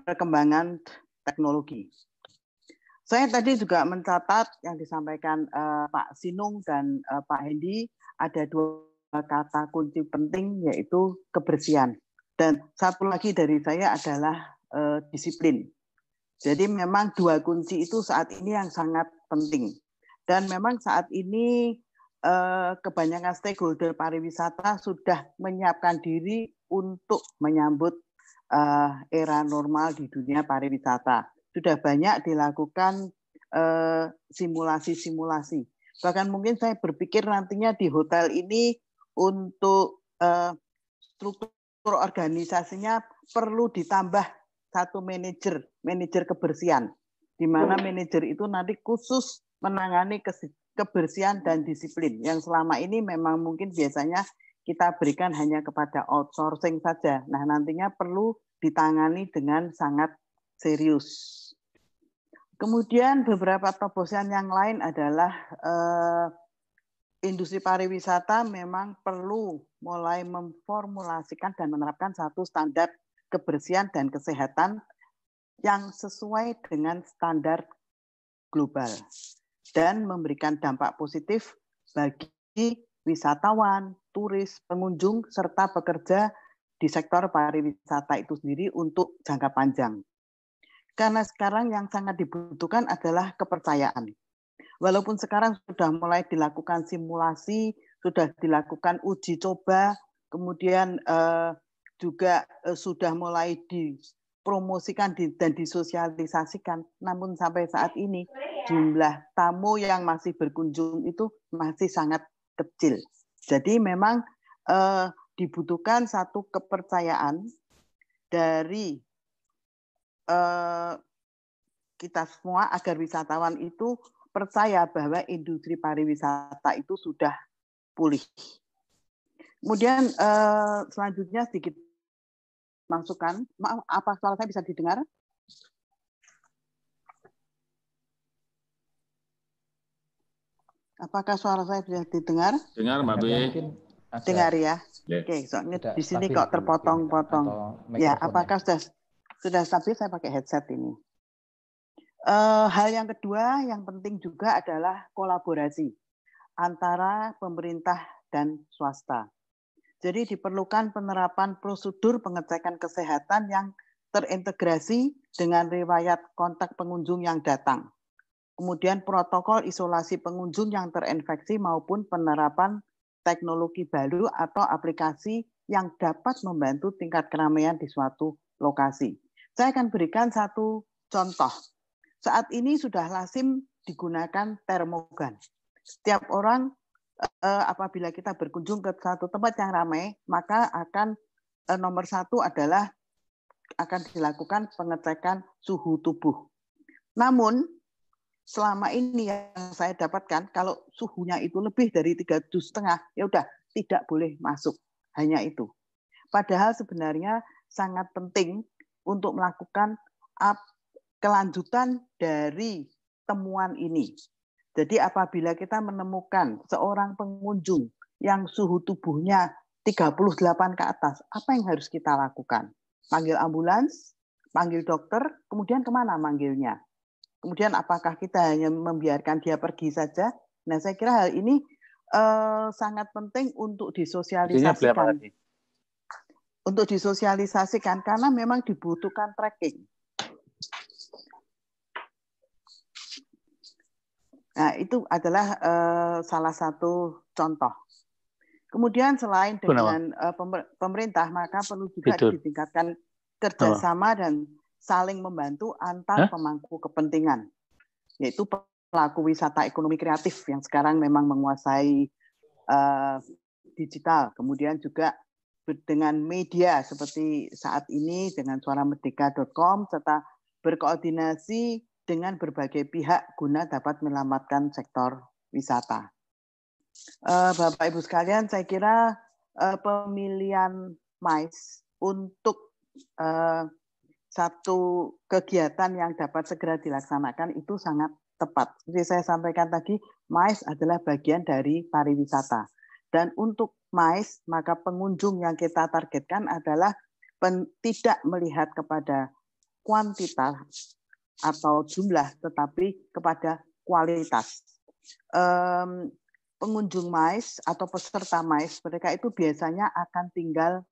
perkembangan teknologi. Saya tadi juga mencatat yang disampaikan Pak Sinung dan Pak Hendi, ada dua kata kunci penting, yaitu kebersihan. Dan satu lagi dari saya adalah disiplin. Jadi memang dua kunci itu saat ini yang sangat penting. Dan memang saat ini kebanyakan stakeholder pariwisata sudah menyiapkan diri untuk menyambut era normal di dunia pariwisata. Sudah banyak dilakukan simulasi-simulasi. Bahkan mungkin saya berpikir nantinya di hotel ini untuk struktur organisasinya perlu ditambah satu manajer kebersihan, di mana manajer itu nanti khusus menangani kebersihan dan disiplin. Yang selama ini memang mungkin biasanya kita berikan hanya kepada outsourcing saja. Nah, nantinya perlu ditangani dengan sangat serius. Kemudian beberapa terobosan yang lain adalah industri pariwisata memang perlu mulai memformulasikan dan menerapkan satu standar kebersihan dan kesehatan yang sesuai dengan standar global dan memberikan dampak positif bagi wisatawan, turis, pengunjung, serta pekerja di sektor pariwisata itu sendiri untuk jangka panjang. Karena sekarang yang sangat dibutuhkan adalah kepercayaan. Walaupun sekarang sudah mulai dilakukan simulasi, sudah dilakukan uji coba, kemudian juga sudah mulai dipromosikan dan disosialisasikan, namun sampai saat ini jumlah tamu yang masih berkunjung itu masih sangat kecil. Jadi memang dibutuhkan satu kepercayaan dari kita semua agar wisatawan itu percaya bahwa industri pariwisata itu sudah pulih. Kemudian selanjutnya sedikit masukan. Maaf, apa suara saya bisa didengar? Apakah suara saya bisa didengar? Dengar, Mbak B. Dengar ya. Oke, soalnya di sini kok terpotong-potong. Ya, apakah sudah stabil? Saya pakai headset ini. Hal yang kedua yang penting juga adalah kolaborasi antara pemerintah dan swasta. Jadi diperlukan penerapan prosedur pengecekan kesehatan yang terintegrasi dengan riwayat kontak pengunjung yang datang. Kemudian protokol isolasi pengunjung yang terinfeksi maupun penerapan teknologi baru atau aplikasi yang dapat membantu tingkat keramaian di suatu lokasi. Saya akan berikan satu contoh. Saat ini sudah lazim digunakan termogan. Setiap orang apabila kita berkunjung ke satu tempat yang ramai, maka akan nomor satu adalah akan dilakukan pengecekan suhu tubuh. Namun selama ini yang saya dapatkan, kalau suhunya itu lebih dari 37,5, ya udah tidak boleh masuk. Hanya itu. Padahal sebenarnya sangat penting untuk melakukan kelanjutan dari temuan ini. Jadi apabila kita menemukan seorang pengunjung yang suhu tubuhnya 38 ke atas, apa yang harus kita lakukan? Panggil ambulans, panggil dokter, kemudian kemana manggilnya? Kemudian apakah kita hanya membiarkan dia pergi saja? Nah, saya kira hal ini sangat penting untuk disosialisasikan. Untuk disosialisasikan karena memang dibutuhkan tracking. Nah, itu adalah salah satu contoh. Kemudian selain dengan pemerintah, maka perlu juga ditingkatkan kerjasama dan saling membantu antar pemangku kepentingan, yaitu pelaku wisata ekonomi kreatif yang sekarang memang menguasai digital. Kemudian juga dengan media seperti saat ini dengan suaramerdeka.com serta berkoordinasi dengan berbagai pihak guna dapat menyelamatkan sektor wisata. Bapak Ibu sekalian, saya kira pemilihan MICE untuk satu kegiatan yang dapat segera dilaksanakan itu sangat tepat. Seperti saya sampaikan tadi, MICE adalah bagian dari pariwisata. Dan untuk MICE, maka pengunjung yang kita targetkan adalah tidak melihat kepada kuantitas atau jumlah, tetapi kepada kualitas. Pengunjung MICE atau peserta MICE, mereka itu biasanya akan tinggal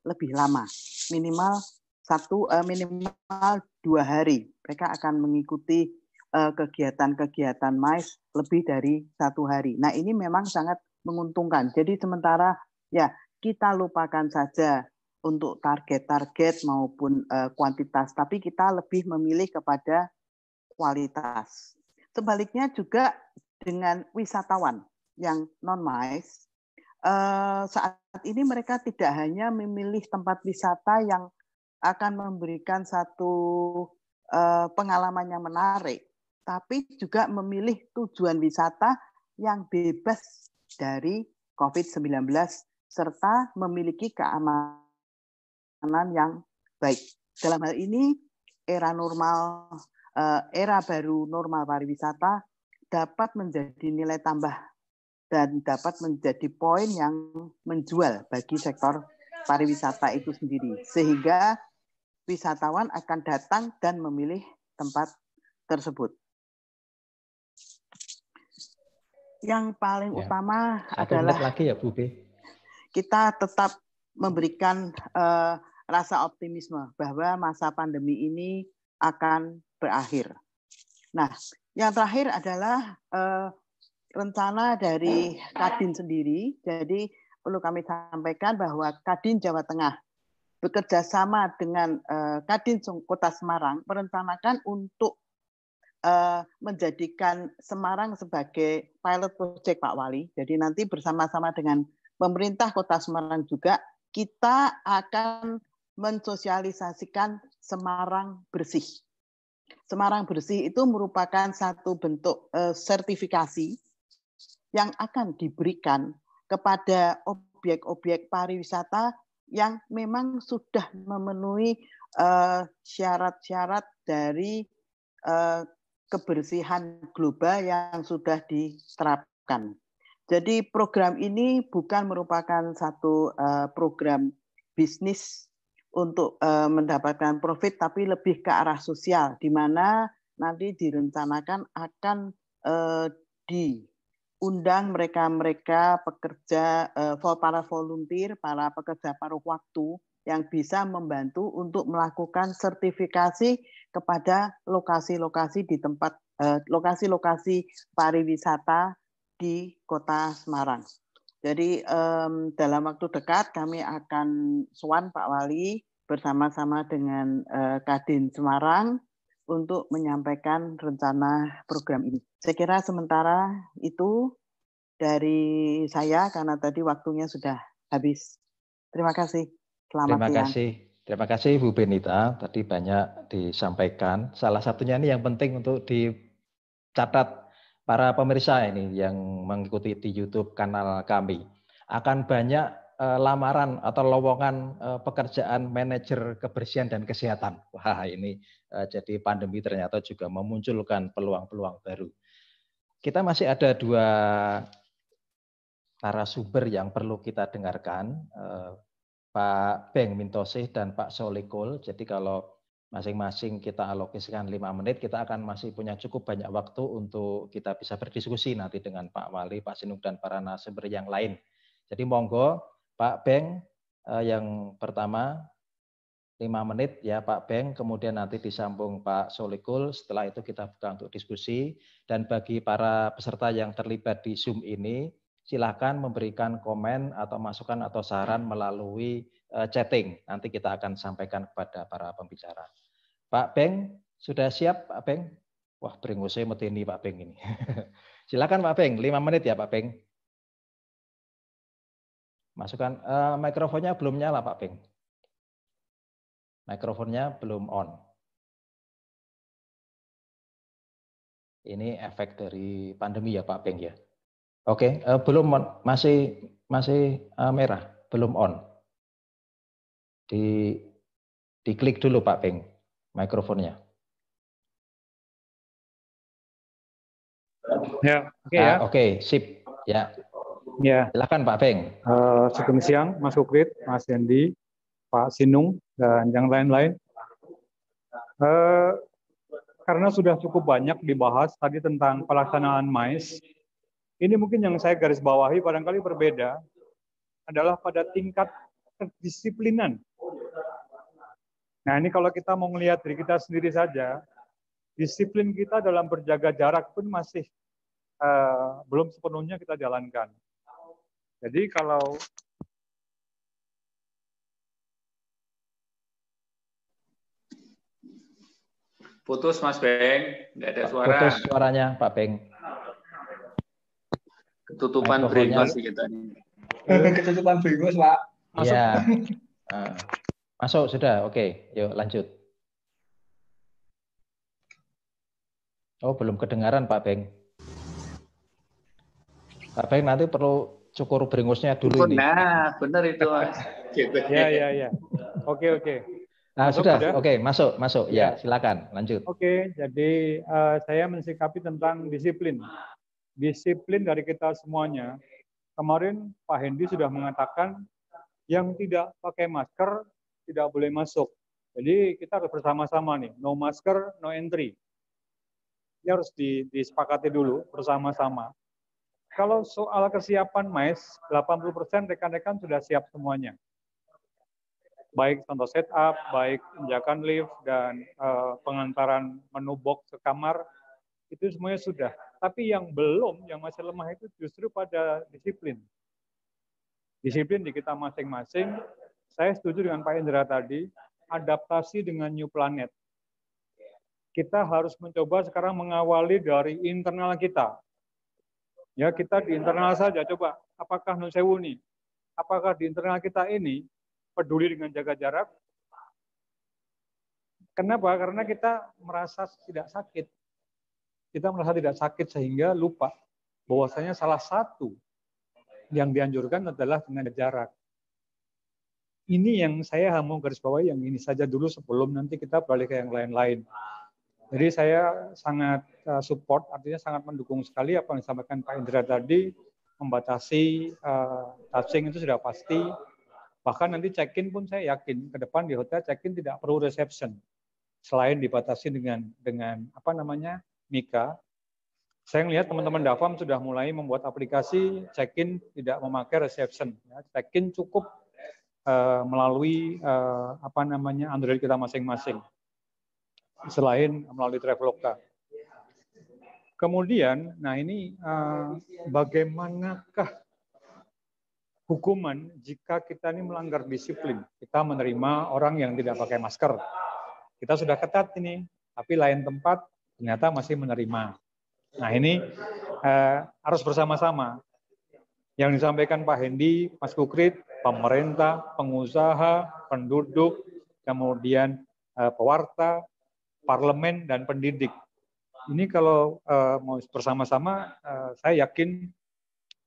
lebih lama, minimal 2 hari. Mereka akan mengikuti kegiatan-kegiatan MICE lebih dari 1 hari. Nah, ini memang sangat menguntungkan. Jadi sementara ya kita lupakan saja untuk target-target maupun kuantitas, tapi kita lebih memilih kepada kualitas. Sebaliknya juga dengan wisatawan yang non-MICE, saat ini mereka tidak hanya memilih tempat wisata yang akan memberikan satu pengalaman yang menarik, tapi juga memilih tujuan wisata yang bebas dari COVID-19 serta memiliki keamanan yang baik. Dalam hal ini, era baru normal pariwisata dapat menjadi nilai tambah dan dapat menjadi poin yang menjual bagi sektor pariwisata itu sendiri. Sehingga wisatawan akan datang dan memilih tempat tersebut. Yang paling utama adalah lagi ya, Bu B. Kita tetap memberikan rasa optimisme bahwa masa pandemi ini akan berakhir. Nah, yang terakhir adalah rencana dari Kadin sendiri. Jadi perlu kami sampaikan bahwa Kadin Jawa Tengah bekerja sama dengan Kadin Kota Semarang merencanakan untuk menjadikan Semarang sebagai pilot project, Pak Wali. Jadi nanti bersama-sama dengan pemerintah Kota Semarang juga kita akan mensosialisasikan Semarang Bersih. Semarang Bersih itu merupakan satu bentuk sertifikasi yang akan diberikan kepada objek-objek pariwisata yang memang sudah memenuhi syarat-syarat dari kebersihan global yang sudah diterapkan. Jadi program ini bukan merupakan satu program bisnis untuk mendapatkan profit, tapi lebih ke arah sosial, di mana nanti direncanakan akan undang mereka-mereka pekerja, para volunteer, para pekerja paruh waktu yang bisa membantu untuk melakukan sertifikasi kepada lokasi-lokasi di tempat lokasi-lokasi pariwisata di Kota Semarang. Jadi dalam waktu dekat kami akan sowan Pak Wali bersama-sama dengan Kadin Semarang untuk menyampaikan rencana program ini. Saya kira sementara itu dari saya karena tadi waktunya sudah habis. Terima kasih. Selamat siang. Terima kasih Bu Benita. Tadi banyak disampaikan. Salah satunya ini yang penting untuk dicatat para pemirsa ini yang mengikuti di YouTube kanal kami. Akan banyak lamaran atau lowongan pekerjaan manajer kebersihan dan kesehatan. Wah, ini jadi pandemi ternyata juga memunculkan peluang-peluang baru. Kita masih ada 2 narasumber yang perlu kita dengarkan, Pak Beng Mintosih dan Pak Solikul. Jadi kalau masing-masing kita alokasikan 5 menit, kita akan masih punya cukup banyak waktu untuk kita bisa berdiskusi nanti dengan Pak Wali, Pak Sinung, dan para narasumber yang lain. Jadi monggo Pak Beng yang pertama 5 menit ya Pak Beng, kemudian nanti disambung Pak Solikul, setelah itu kita buka untuk diskusi. Dan bagi para peserta yang terlibat di Zoom ini, silakan memberikan komen atau masukan atau saran melalui chatting. Nanti kita akan sampaikan kepada para pembicara. Pak Beng, sudah siap Pak Beng? Wah, bringusnya metini Pak Beng ini. Silakan Pak Beng, 5 menit ya Pak Beng. Masukkan mikrofonnya belum nyala Pak Beng. Mikrofonnya belum on. Ini efek dari pandemi ya Pak Beng ya. Oke, belum on. masih merah, belum on. Diklik dulu Pak Beng mikrofonnya. Ya, oke ya. Oke, sip. Ya. Ya. Silakan Pak Beng. Selamat siang, Mas Ukrit, Mas Hendi, Pak Sinung, dan yang lain-lain. Karena sudah cukup banyak dibahas tadi tentang pelaksanaan MAIS, ini mungkin yang saya garis bawahi barangkali berbeda adalah pada tingkat kedisiplinan. Nah ini kalau kita mau melihat diri kita sendiri saja, disiplin kita dalam berjaga jarak pun masih belum sepenuhnya kita jalankan. Jadi kalau putus Mas Beng, nggak ada suara. Putus suaranya Pak Beng. Ketutupan bringos kita ini. Ketutupan bringos Pak. Masuk. Ya. Masuk sudah, oke. Yuk lanjut. Oh belum kedengaran Pak Beng. Pak Beng nanti perlu cukur bringosnya dulu ini. Nah, benar itu Mas. Gitu. Ya. Oke. Nah, sudah. Oke, masuk. Ya, silakan lanjut. Oke, jadi saya mensikapi tentang disiplin. Disiplin dari kita semuanya. Kemarin Pak Hendi sudah mengatakan yang tidak pakai masker tidak boleh masuk. Jadi kita harus bersama-sama nih, no masker, no entry. Ini harus disepakati dulu bersama-sama. Kalau soal kesiapan MAIS, 80% rekan-rekan sudah siap semuanya. Baik contoh setup, baik injakan lift, dan pengantaran menu box ke kamar, itu semuanya sudah. Tapi yang belum, yang masih lemah itu justru pada disiplin. Disiplin di kita masing-masing. Saya setuju dengan Pak Indra tadi, adaptasi dengan new planet. Kita harus mencoba sekarang mengawali dari internal kita. Ya, kita di internal saja, coba. Apakah Nun Sewu nih? Apakah di internal kita ini peduli dengan jaga jarak? Kenapa? Karena kita merasa tidak sakit. Kita merasa tidak sakit sehingga lupa bahwasanya salah satu yang dianjurkan adalah dengan jarak. Ini yang saya mau garis bawahi, yang ini saja dulu sebelum nanti kita balik ke yang lain-lain. Jadi saya sangat support, artinya sangat mendukung sekali apa yang disampaikan Pak Indra tadi, membatasi touching itu sudah pasti. Bahkan nanti check-in pun saya yakin ke depan di hotel check-in tidak perlu reception. Selain dibatasi dengan apa namanya Mika, Saya melihat teman-teman Davam sudah mulai membuat aplikasi check-in tidak memakai reception. Check-in cukup melalui Android kita masing-masing, selain melalui Traveloka. Kemudian, nah ini bagaimanakah hukuman jika kita ini melanggar disiplin? Kita menerima orang yang tidak pakai masker. Kita sudah ketat ini, tapi lain tempat ternyata masih menerima. Nah ini harus bersama-sama. Yang disampaikan Pak Hendy, Mas Kukrit, pemerintah, pengusaha, penduduk, kemudian pewarta, parlemen, dan pendidik. Ini kalau mau bersama-sama, saya yakin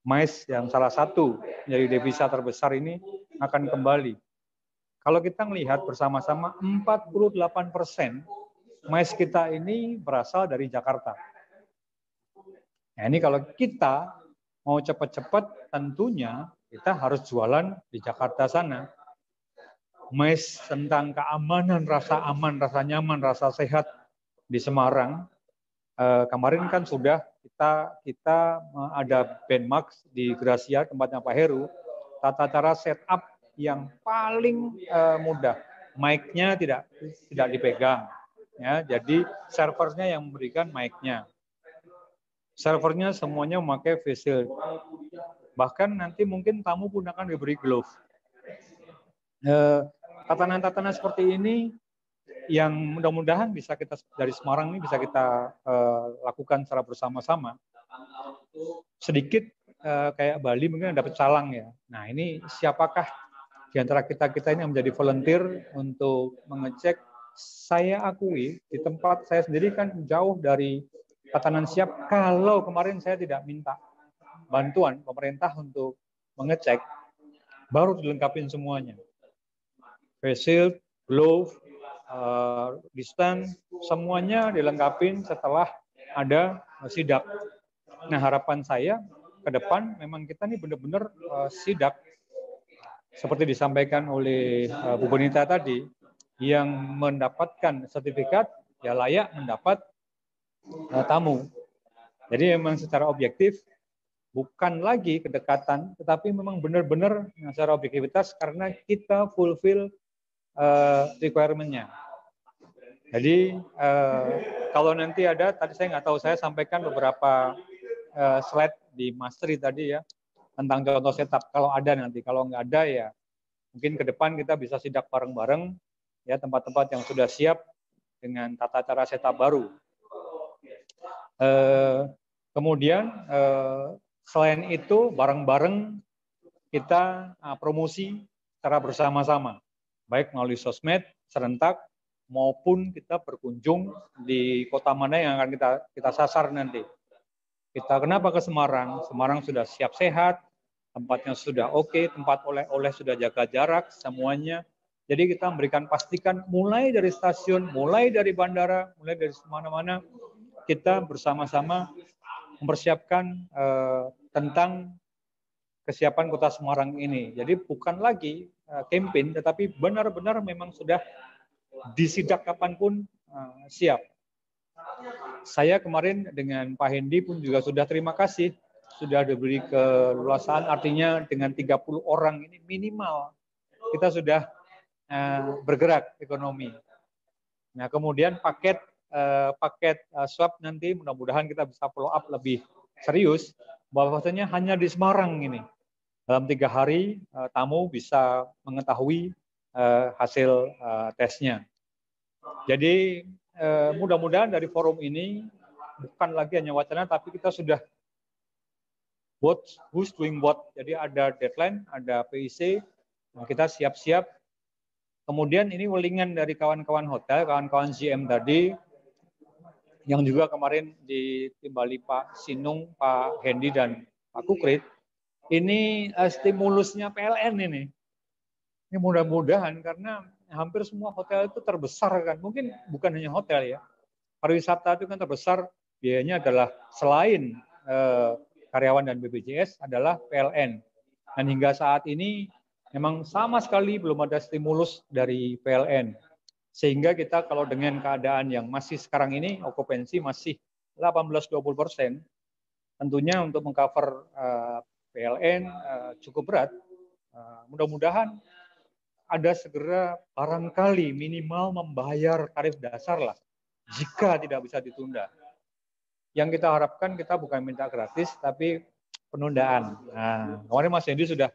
MAIS yang salah satu menjadi devisa terbesar ini akan kembali. Kalau kita melihat bersama-sama, 48% MAIS kita ini berasal dari Jakarta. Nah ini kalau kita mau cepat-cepat, tentunya kita harus jualan di Jakarta sana. MAIS tentang keamanan, rasa aman, rasa nyaman, rasa sehat di Semarang. Kemarin kan sudah kita ada benchmark di Gracia, tempatnya Pak Heru, tata cara setup yang paling mudah. Mic-nya tidak dipegang, ya. Jadi servernya yang memberikan mic-nya. Servernya semuanya memakai face shield. Bahkan nanti mungkin tamu pun akan diberi glove. Tatanan-tatanan seperti ini yang mudah-mudahan bisa kita dari Semarang ini bisa kita lakukan secara bersama-sama. Sedikit kayak Bali mungkin dapat calang ya. Nah ini siapakah di antara kita ini yang menjadi volunteer untuk mengecek? Saya akui di tempat saya sendiri kan jauh dari tatanan siap. Kalau kemarin saya tidak minta bantuan pemerintah untuk mengecek, baru dilengkapin semuanya. Face shield, glove, distance, semuanya dilengkapin setelah ada sidak. Nah harapan saya ke depan memang kita ini benar-benar sidak. Seperti disampaikan oleh Bu Bonita tadi, yang mendapatkan sertifikat ya layak mendapat tamu. Jadi memang secara objektif bukan lagi kedekatan, tetapi memang benar-benar secara objektivitas karena kita fulfill requirement-nya. Jadi kalau nanti ada, tadi saya nggak tahu, saya sampaikan beberapa slide di Mastery tadi ya tentang contoh setup. Kalau ada nanti, kalau nggak ada ya mungkin ke depan kita bisa sidak bareng-bareng ya tempat-tempat yang sudah siap dengan tata cara setup baru. Kemudian selain itu bareng-bareng kita promosi secara bersama-sama, baik melalui sosmed serentak maupun kita berkunjung di kota mana yang akan kita sasar nanti. Kita kenapa ke Semarang? Semarang sudah siap sehat, tempatnya sudah oke, tempat oleh-oleh sudah jaga jarak semuanya. Jadi kita memberikan pastikan mulai dari stasiun, mulai dari bandara, mulai dari mana-mana kita bersama-sama mempersiapkan tentang kesiapan Kota Semarang ini. Jadi bukan lagi campaign, tetapi benar-benar memang sudah disidak kapanpun siap. Saya kemarin dengan Pak Hendy pun juga sudah terima kasih, sudah diberi keleluasaan, artinya dengan 30 orang ini minimal kita sudah bergerak ekonomi. Nah kemudian paket swab nanti mudah-mudahan kita bisa follow up lebih serius, bahwasanya hanya di Semarang ini dalam 3 hari tamu bisa mengetahui hasil tesnya. Jadi mudah-mudahan dari forum ini bukan lagi hanya wacana, tapi kita sudah who's doing what. Jadi ada deadline, ada PIC, kita siap-siap. Kemudian ini welingan dari kawan-kawan hotel, kawan-kawan GM tadi, yang juga kemarin ditimbali Pak Sinung, Pak Hendy, dan Pak Kukrit. Ini stimulusnya PLN ini. Ini mudah-mudahan karena hampir semua hotel itu terbesar kan. Mungkin bukan hanya hotel ya. Pariwisata itu kan terbesar, biayanya adalah selain karyawan dan BPJS adalah PLN. Dan hingga saat ini memang sama sekali belum ada stimulus dari PLN. Sehingga kita kalau dengan keadaan yang masih sekarang ini, okupansi masih 18-20%, tentunya untuk mengcover PLN cukup berat. Mudah-mudahan ada segera barangkali minimal membayar tarif dasar lah, jika tidak bisa ditunda. Yang kita harapkan kita bukan minta gratis, tapi penundaan. Nah, kemarin Mas Hendi sudah,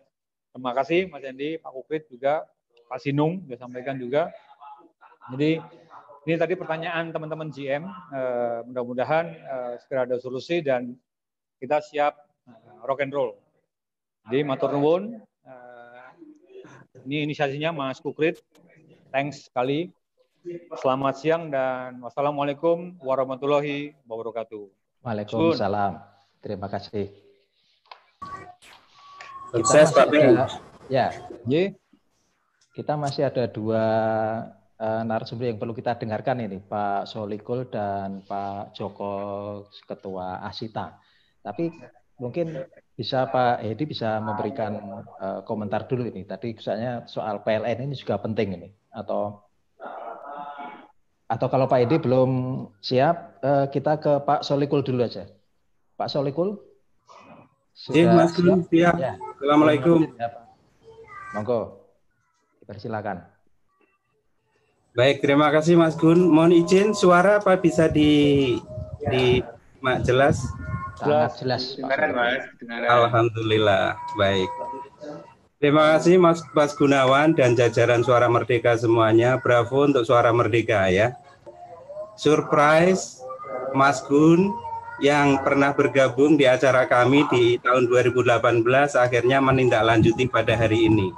terima kasih Mas Hendi, Pak Kukrit juga, Pak Sinung sudah sampaikan juga. Jadi ini tadi pertanyaan teman-teman GM, mudah-mudahan segera ada solusi dan kita siap rock and roll. Jadi matur nuwun, ini inisiasinya Mas Kukrit, thanks sekali. Selamat siang dan wassalamualaikum warahmatullahi wabarakatuh. Waalaikumsalam. Terima kasih. Sukses Pak Ben. Ya, kita masih ada 2 narasumber yang perlu kita dengarkan ini, Pak Solikul dan Pak Joko, Ketua Asita. Tapi mungkin bisa Pak Hedi bisa memberikan komentar dulu ini. Tadi misalnya soal PLN ini juga penting ini, atau kalau Pak Hedi belum siap, kita ke Pak Solikul dulu aja. Pak Solikul? Mas Gun, siap. Ya. Assalamualaikum. Monggo, dipersilakan. Baik, terima kasih Mas Gun. Mohon izin, suara apa bisa di jelas? Sangat jelas. Dengaran, Mas. Alhamdulillah, baik. Terima kasih Mas Gunawan dan jajaran Suara Merdeka semuanya. Bravo untuk Suara Merdeka ya. Surprise Mas Gun yang pernah bergabung di acara kami di tahun 2018 akhirnya menindaklanjuti pada hari ini.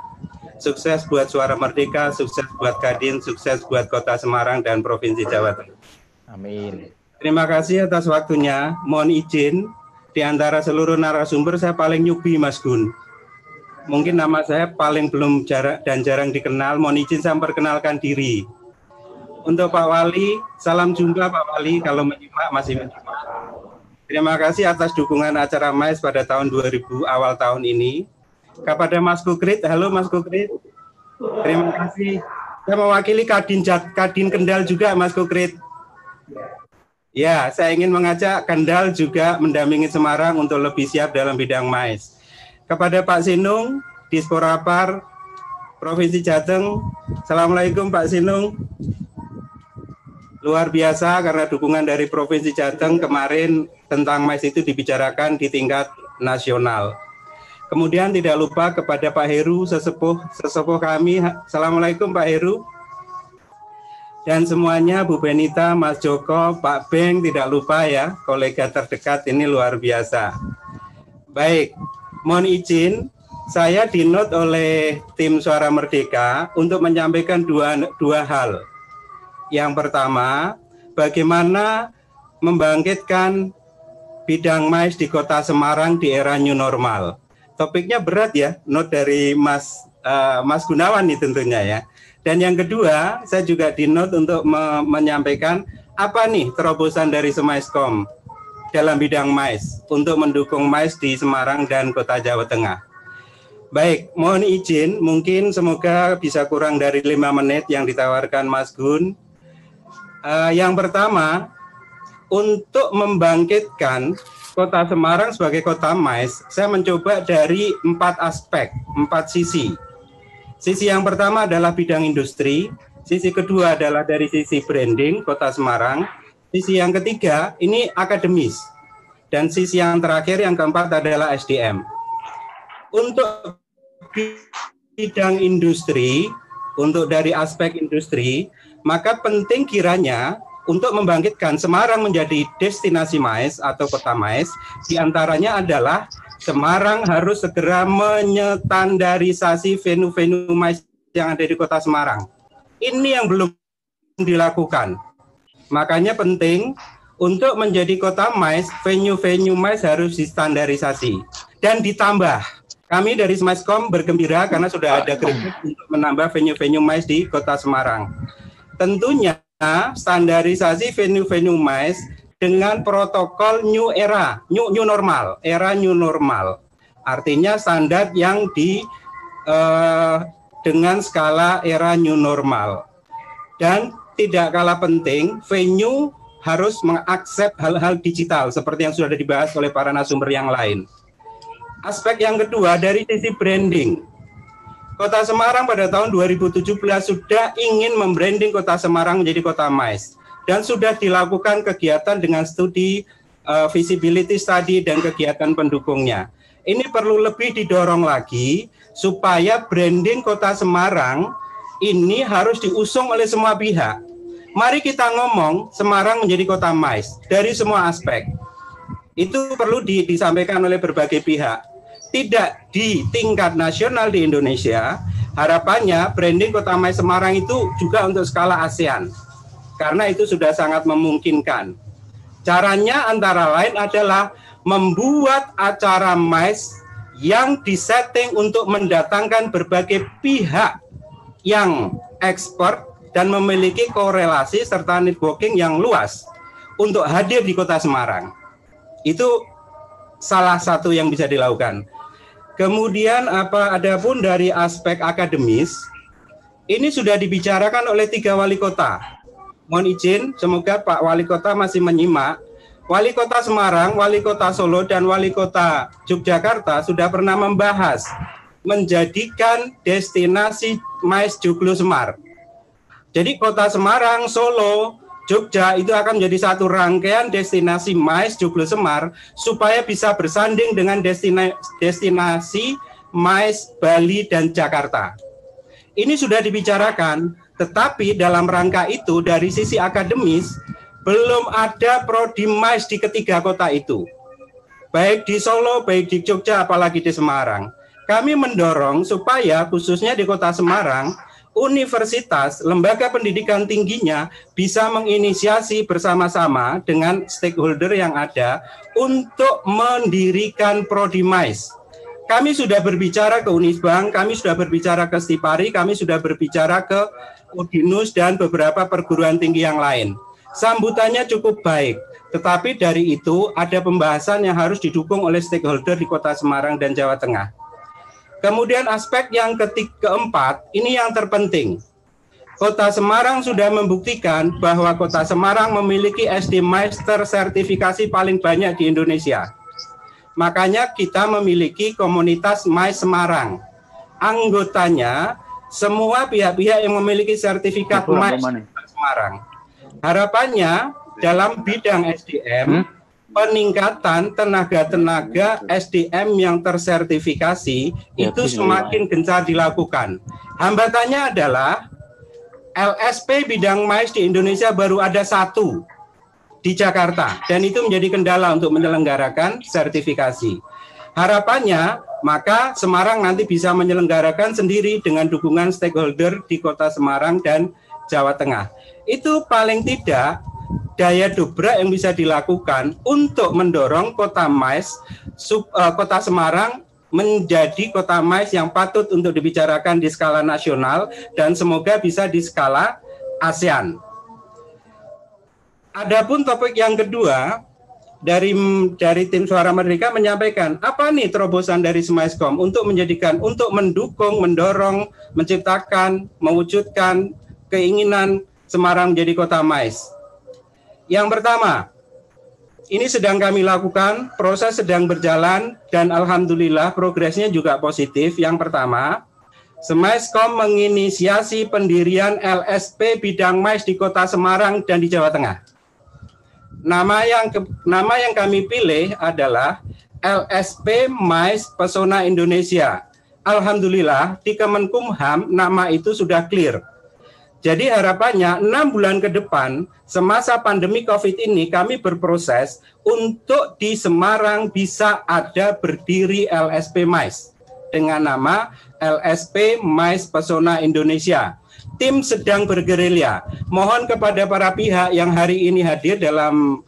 Sukses buat Suara Merdeka, sukses buat Kadin, sukses buat Kota Semarang dan Provinsi Jawa Tengah. Amin. Terima kasih atas waktunya. Mohon izin, di antara seluruh narasumber saya paling newbie Mas Gun. Mungkin nama saya paling belum jarang dikenal. Mohon izin saya perkenalkan diri. Untuk Pak Wali, salam jumpa Pak Wali kalau menyimak masih menyimak. Terima kasih atas dukungan acara MAIS pada tahun 2000 awal tahun ini. Kepada Mas Kukrit, halo Mas Kukrit. Terima kasih. Saya mewakili Kadin Kendal juga Mas Kukrit. Ya, saya ingin mengajak Kendal juga mendampingi Semarang untuk lebih siap dalam bidang MAIS. Kepada Pak Sinung, Disporapar, Provinsi Jateng, Assalamualaikum Pak Sinung. Luar biasa karena dukungan dari Provinsi Jateng kemarin tentang MAIS itu dibicarakan di tingkat nasional. Kemudian tidak lupa kepada Pak Heru, sesepuh kami. Assalamualaikum Pak Heru. Dan semuanya, Bu Benita, Mas Joko, Pak Beng, tidak lupa ya, kolega terdekat ini luar biasa. Baik. Mohon izin, saya dinot oleh tim Suara Merdeka untuk menyampaikan dua hal. Yang pertama, bagaimana membangkitkan bidang MAIS di Kota Semarang di era new normal. Topiknya berat ya, not dari Mas Gunawan nih tentunya ya. Dan yang kedua, saya juga dinot untuk menyampaikan apa nih terobosan dari Semaiskom dalam bidang MAIS untuk mendukung MAIS di Semarang dan Kota Jawa Tengah. Baik, mohon izin, mungkin semoga bisa kurang dari 5 menit yang ditawarkan Mas Gun. Yang pertama, untuk membangkitkan Kota Semarang sebagai kota MAIS, saya mencoba dari 4 aspek, 4 sisi. Sisi yang pertama adalah bidang industri, sisi kedua adalah dari sisi branding Kota Semarang, sisi yang ketiga ini akademis, dan sisi yang terakhir yang keempat adalah SDM. Untuk bidang industri, untuk dari aspek industri, maka penting kiranya untuk membangkitkan Semarang menjadi destinasi MAIS atau kota MAIS, diantaranya adalah Semarang harus segera menyetandarisasi venue-venue MAIS yang ada di Kota Semarang. Ini yang belum dilakukan. Makanya penting untuk menjadi kota MAIS, venue-venue MAIS harus distandarisasi dan ditambah. Kami dari Semaiskom bergembira karena sudah ada kritik untuk menambah venue-venue MAIS di Kota Semarang. Tentunya standarisasi venue-venue MAIS dengan protokol new era, new normal, era new normal. Artinya standar yang dengan skala era new normal. Dan tidak kalah penting, venue harus mengakses hal-hal digital seperti yang sudah dibahas oleh para narasumber yang lain. Aspek yang kedua dari sisi branding. Kota Semarang pada tahun 2017 sudah ingin membranding Kota Semarang menjadi Kota MICE dan sudah dilakukan kegiatan dengan studi visibility study dan kegiatan pendukungnya. Ini perlu lebih didorong lagi supaya branding Kota Semarang ini harus diusung oleh semua pihak. Mari kita ngomong Semarang menjadi kota MICE dari semua aspek. Itu perlu disampaikan oleh berbagai pihak. Tidak di tingkat nasional di Indonesia, harapannya branding kota MICE Semarang itu juga untuk skala ASEAN. Karena itu sudah sangat memungkinkan. Caranya antara lain adalah membuat acara MICE yang disetting untuk mendatangkan berbagai pihak yang expert dan memiliki korelasi serta networking yang luas untuk hadir di Kota Semarang. Itu salah satu yang bisa dilakukan. Kemudian adapun dari aspek akademis, ini sudah dibicarakan oleh 3 wali kota. Mohon izin, semoga Pak Wali Kota masih menyimak. Wali Kota Semarang, Wali Kota Solo, dan Wali Kota Yogyakarta sudah pernah membahas menjadikan destinasi MICE Joglo Semar. Jadi Kota Semarang, Solo, Jogja itu akan menjadi satu rangkaian destinasi MICE Joglo Semar supaya bisa bersanding dengan destinasi MICE Bali dan Jakarta. Ini sudah dibicarakan, tetapi dalam rangka itu dari sisi akademis belum ada prodi MICE di ketiga kota itu. Baik di Solo, baik di Jogja, apalagi di Semarang. Kami mendorong supaya khususnya di Kota Semarang, universitas, lembaga pendidikan tingginya bisa menginisiasi bersama-sama dengan stakeholder yang ada untuk mendirikan prodi MICE. Kami sudah berbicara ke Unisbank, kami sudah berbicara ke Stipari, kami sudah berbicara ke Udinus dan beberapa perguruan tinggi yang lain. Sambutannya cukup baik, tetapi dari itu ada pembahasan yang harus didukung oleh stakeholder di Kota Semarang dan Jawa Tengah. Kemudian aspek yang keempat, ini yang terpenting. Kota Semarang sudah membuktikan bahwa Kota Semarang memiliki SD MICE tersertifikasi paling banyak di Indonesia. Makanya kita memiliki komunitas MICE Semarang. Anggotanya semua pihak-pihak yang memiliki sertifikat MICE Semarang. Harapannya dalam bidang SDM, peningkatan tenaga-tenaga SDM yang tersertifikasi itu semakin gencar dilakukan. Hambatannya adalah LSP bidang MICE di Indonesia baru ada 1 di Jakarta, dan itu menjadi kendala untuk menyelenggarakan sertifikasi. Harapannya, maka Semarang nanti bisa menyelenggarakan sendiri dengan dukungan stakeholder di Kota Semarang dan Jawa Tengah. Itu paling tidak daya dobrak yang bisa dilakukan untuk mendorong kota MICE, Kota Semarang menjadi kota MICE yang patut untuk dibicarakan di skala nasional dan semoga bisa di skala ASEAN. Adapun topik yang kedua dari tim Suara Merdeka menyampaikan apa nih terobosan dari SMICEcom untuk mendukung, mendorong, menciptakan, mewujudkan keinginan Semarang menjadi kota MICE. Yang pertama, ini sedang kami lakukan, proses sedang berjalan, dan alhamdulillah progresnya juga positif. Yang pertama, SMICEcom menginisiasi pendirian LSP bidang MICE di Kota Semarang dan di Jawa Tengah. Nama yang kami pilih adalah LSP MICE Pesona Indonesia. Alhamdulillah di Kemenkumham nama itu sudah clear. Jadi harapannya 6 bulan ke depan, semasa pandemi COVID ini kami berproses untuk di Semarang bisa ada berdiri LSP MICE dengan nama LSP MICE Pesona Indonesia. Tim sedang bergerilya. Mohon kepada para pihak yang hari ini hadir dalam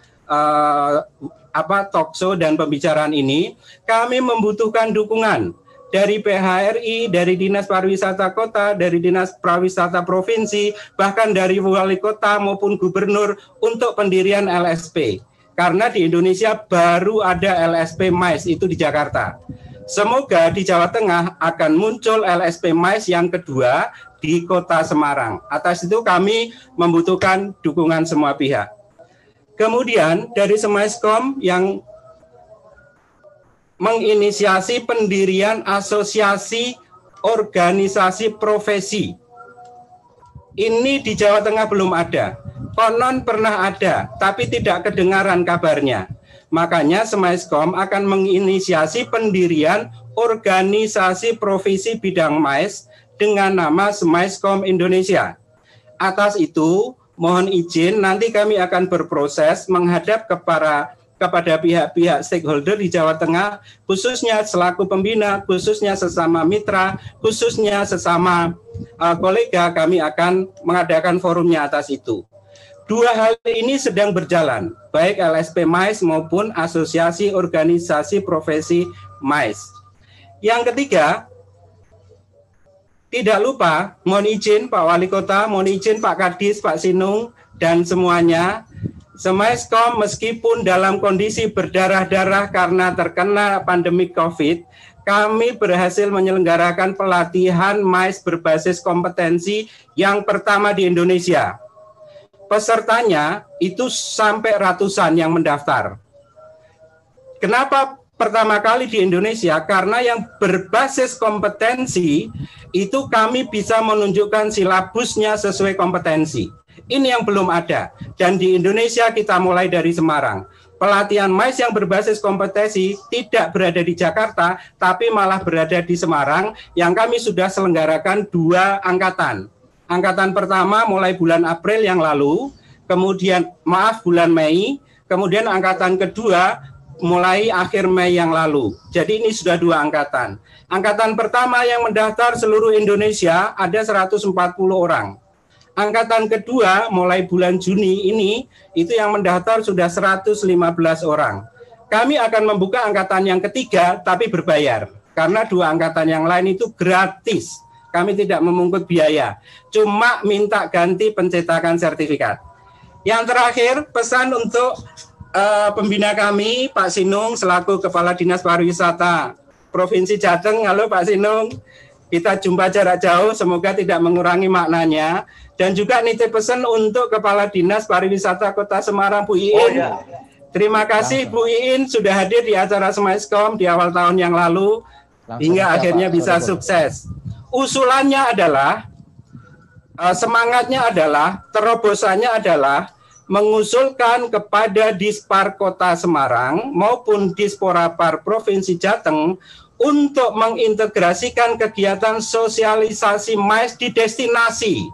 talkshow dan pembicaraan ini, kami membutuhkan dukungan dari PHRI, dari Dinas Pariwisata Kota, dari Dinas Pariwisata Provinsi, bahkan dari Wali Kota maupun Gubernur untuk pendirian LSP. Karena di Indonesia baru ada LSP MICE itu di Jakarta. Semoga di Jawa Tengah akan muncul LSP MICE yang kedua di Kota Semarang. Atas itu kami membutuhkan dukungan semua pihak. Kemudian dari Semaiskom yang menginisiasi pendirian asosiasi organisasi profesi. Ini di Jawa Tengah belum ada. Konon pernah ada, tapi tidak kedengaran kabarnya. Makanya Semaiskom akan menginisiasi pendirian organisasi profesi bidang mais dengan nama Semaiskom Indonesia. Atas itu, mohon izin nanti kami akan berproses menghadap kepada pihak-pihak stakeholder di Jawa Tengah, khususnya selaku pembina, khususnya sesama mitra, khususnya sesama kolega, kami akan mengadakan forumnya atas itu. Dua hal ini sedang berjalan, baik LSP Mais maupun Asosiasi Organisasi Profesi Mais. Yang ketiga, tidak lupa, mohon izin Pak Wali Kota, mohon izin Pak Kadis, Pak Sinung, dan semuanya, Semaiskom meskipun dalam kondisi berdarah-darah karena terkena pandemi COVID, kami berhasil menyelenggarakan pelatihan mais berbasis kompetensi yang pertama di Indonesia. Pesertanya itu sampai ratusan yang mendaftar. Kenapa pertama kali di Indonesia? Karena yang berbasis kompetensi itu kami bisa menunjukkan silabusnya sesuai kompetensi. Ini yang belum ada. Dan di Indonesia kita mulai dari Semarang. Pelatihan mais yang berbasis kompetensi tidak berada di Jakarta, tapi malah berada di Semarang, yang kami sudah selenggarakan 2 angkatan. Angkatan pertama mulai bulan April yang lalu, kemudian bulan Mei, kemudian angkatan kedua mulai akhir Mei yang lalu. Jadi ini sudah 2 angkatan. Angkatan pertama yang mendaftar seluruh Indonesia ada 140 orang. Angkatan kedua mulai bulan Juni ini itu yang mendaftar sudah 115 orang. Kami akan membuka angkatan yang ketiga tapi berbayar. Karena 2 angkatan yang lain itu gratis. Kami tidak memungut biaya, cuma minta ganti pencetakan sertifikat. Yang terakhir, pesan untuk pembina kami, Pak Sinung, selaku Kepala Dinas Pariwisata Provinsi Jateng. Halo Pak Sinung, kita jumpa jarak jauh, semoga tidak mengurangi maknanya. Dan juga nitip pesan untuk Kepala Dinas Pariwisata Kota Semarang, Bu Iin. Oh, ya. Terima kasih Bu Iin sudah hadir di acara Semaiskom di awal tahun yang lalu, hingga akhirnya bisa sukses. Usulannya adalah, semangatnya adalah, terobosannya adalah mengusulkan kepada Dispar Kota Semarang maupun Disporapar Provinsi Jateng untuk mengintegrasikan kegiatan sosialisasi mais di destinasi.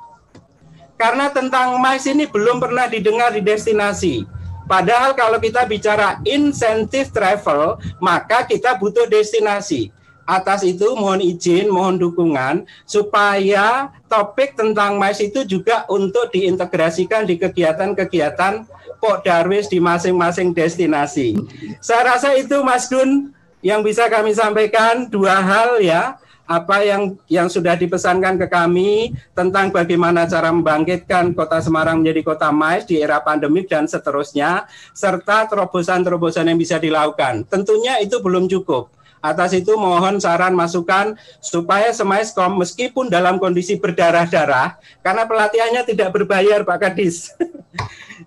Karena tentang mais ini belum pernah didengar di destinasi. Padahal kalau kita bicara insentif travel, maka kita butuh destinasi. Atas itu mohon izin, mohon dukungan supaya topik tentang mais itu juga untuk diintegrasikan di kegiatan-kegiatan Pok Darwis di masing-masing destinasi. Saya rasa itu Mas Gun yang bisa kami sampaikan, 2 hal ya, apa yang sudah dipesankan ke kami tentang bagaimana cara membangkitkan Kota Semarang menjadi kota mais di era pandemik dan seterusnya, serta terobosan-terobosan yang bisa dilakukan. Tentunya itu belum cukup. Atas itu mohon saran masukan supaya Semaiskom meskipun dalam kondisi berdarah-darah, karena pelatihannya tidak berbayar Pak Kadis.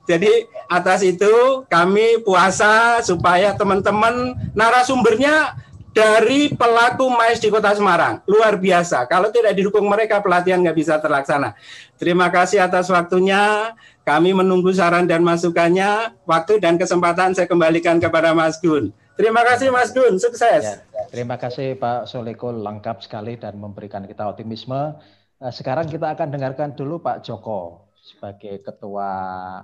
Jadi atas itu kami puasa supaya teman-teman narasumbernya dari pelaku mais di Kota Semarang. Luar biasa. Kalau tidak didukung mereka, pelatihan nggak bisa terlaksana. Terima kasih atas waktunya. Kami menunggu saran dan masukannya. Waktu dan kesempatan saya kembalikan kepada Mas Gun. Terima kasih Mas Gun, sukses. Ya, terima kasih Pak Soleko, lengkap sekali dan memberikan kita optimisme. Sekarang kita akan dengarkan dulu Pak Joko sebagai Ketua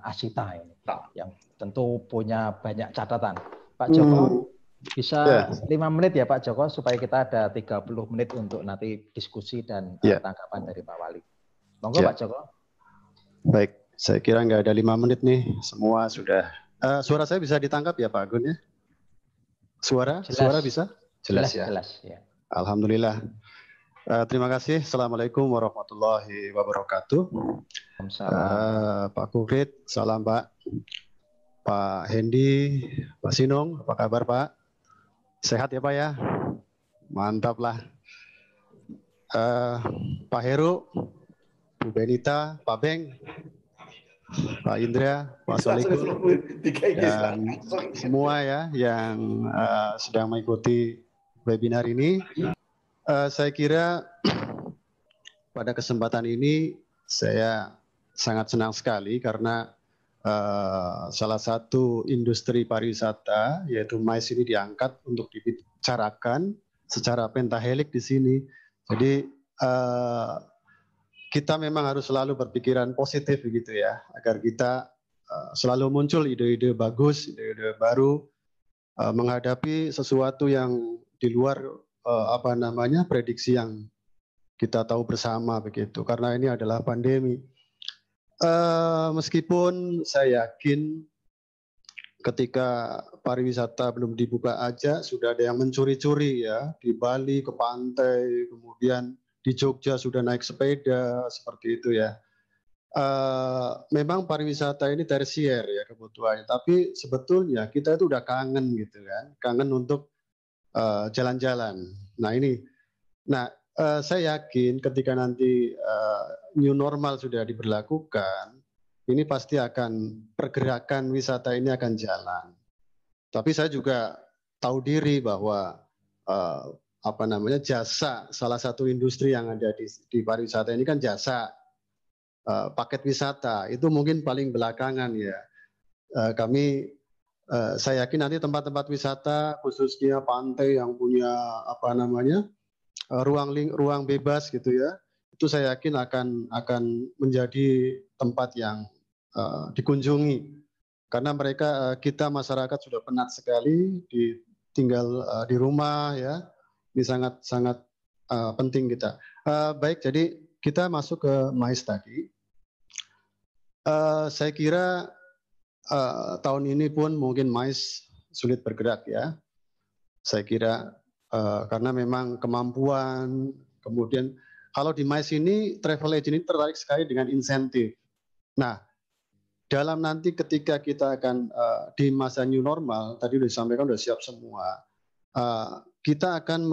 Asita ini, yang tentu punya banyak catatan. Pak Joko, bisa 5 menit ya Pak Joko, supaya kita ada 30 menit untuk nanti diskusi dan tanggapan dari Pak Wali. Monggo Pak Joko. Baik, saya kira nggak ada 5 menit nih, semua sudah. Suara saya bisa ditangkap ya Pak Gun ya? Suara bisa? Jelas ya? Jelas, ya. Alhamdulillah. Terima kasih. Assalamualaikum warahmatullahi wabarakatuh. Pak Kukrit, salam Pak. Pak Hendi, Pak Sinung, apa kabar Pak? Sehat ya Pak ya? Mantap lah. Pak Heru, Bu Benita, Pak Beng, Pak Indra, Pak Solikul, dan semua ya yang sedang mengikuti webinar ini. Saya kira pada kesempatan ini saya sangat senang sekali karena salah satu industri pariwisata yaitu MICE ini diangkat untuk dibicarakan secara pentahelik di sini. Jadi kita memang harus selalu berpikiran positif begitu ya, agar kita selalu muncul ide-ide bagus, ide-ide baru menghadapi sesuatu yang di luar prediksi yang kita tahu bersama begitu. Karena ini adalah pandemi. Meskipun saya yakin ketika pariwisata belum dibuka aja sudah ada yang mencuri-curi ya, di Bali ke pantai, kemudian di Jogja sudah naik sepeda seperti itu ya. Memang pariwisata ini tersier ya kebutuhannya, tapi sebetulnya kita itu udah kangen gitu kan, kangen untuk jalan-jalan. Saya yakin ketika nanti new normal sudah diberlakukan, ini pasti akan pergerakan wisata ini akan jalan. Tapi saya juga tahu diri bahwa jasa, salah satu industri yang ada di pariwisata ini kan jasa paket wisata, itu mungkin paling belakangan ya. Saya yakin nanti tempat-tempat wisata khususnya pantai yang punya ruang bebas gitu ya, itu saya yakin akan menjadi tempat yang dikunjungi karena kita masyarakat sudah penat sekali tinggal di rumah ya. Ini sangat penting kita. Baik, jadi kita masuk ke MICE tadi. Saya kira tahun ini pun mungkin MICE sulit bergerak ya. Saya kira karena memang kemampuan, kemudian kalau di MICE ini travel agent ini tertarik sekali dengan insentif. Nah, dalam nanti ketika kita akan di masa new normal, tadi sudah disampaikan sudah siap semua. Kita akan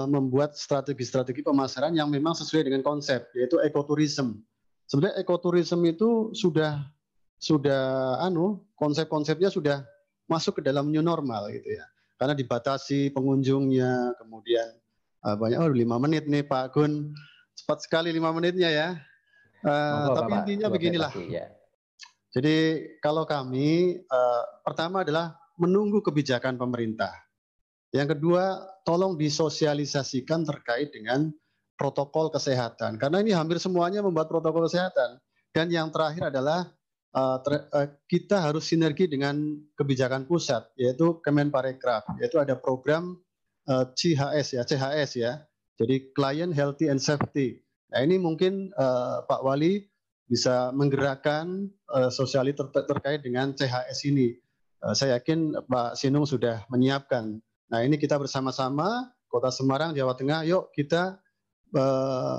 membuat strategi-strategi pemasaran yang memang sesuai dengan konsep, yaitu ekoturism. Sebenarnya ekoturism itu sudah konsep-konsepnya sudah masuk ke dalam new normal gitu ya. Karena dibatasi pengunjungnya, kemudian banyak 5 menit nih Pak Gun, cepat sekali 5 menitnya ya. Tapi intinya beginilah. Ya. Jadi kalau kami pertama adalah menunggu kebijakan pemerintah. Yang kedua, tolong disosialisasikan terkait dengan protokol kesehatan. Karena ini hampir semuanya membuat protokol kesehatan. Dan yang terakhir adalah kita harus sinergi dengan kebijakan pusat, yaitu Kemenparekraf, yaitu ada program CHS ya. Jadi Client Healthy and Safety. Nah ini mungkin Pak Wali bisa menggerakkan sosialisasi terkait dengan CHS ini. Saya yakin Pak Sinung sudah menyiapkan. Nah ini kita bersama-sama Kota Semarang, Jawa Tengah, yuk kita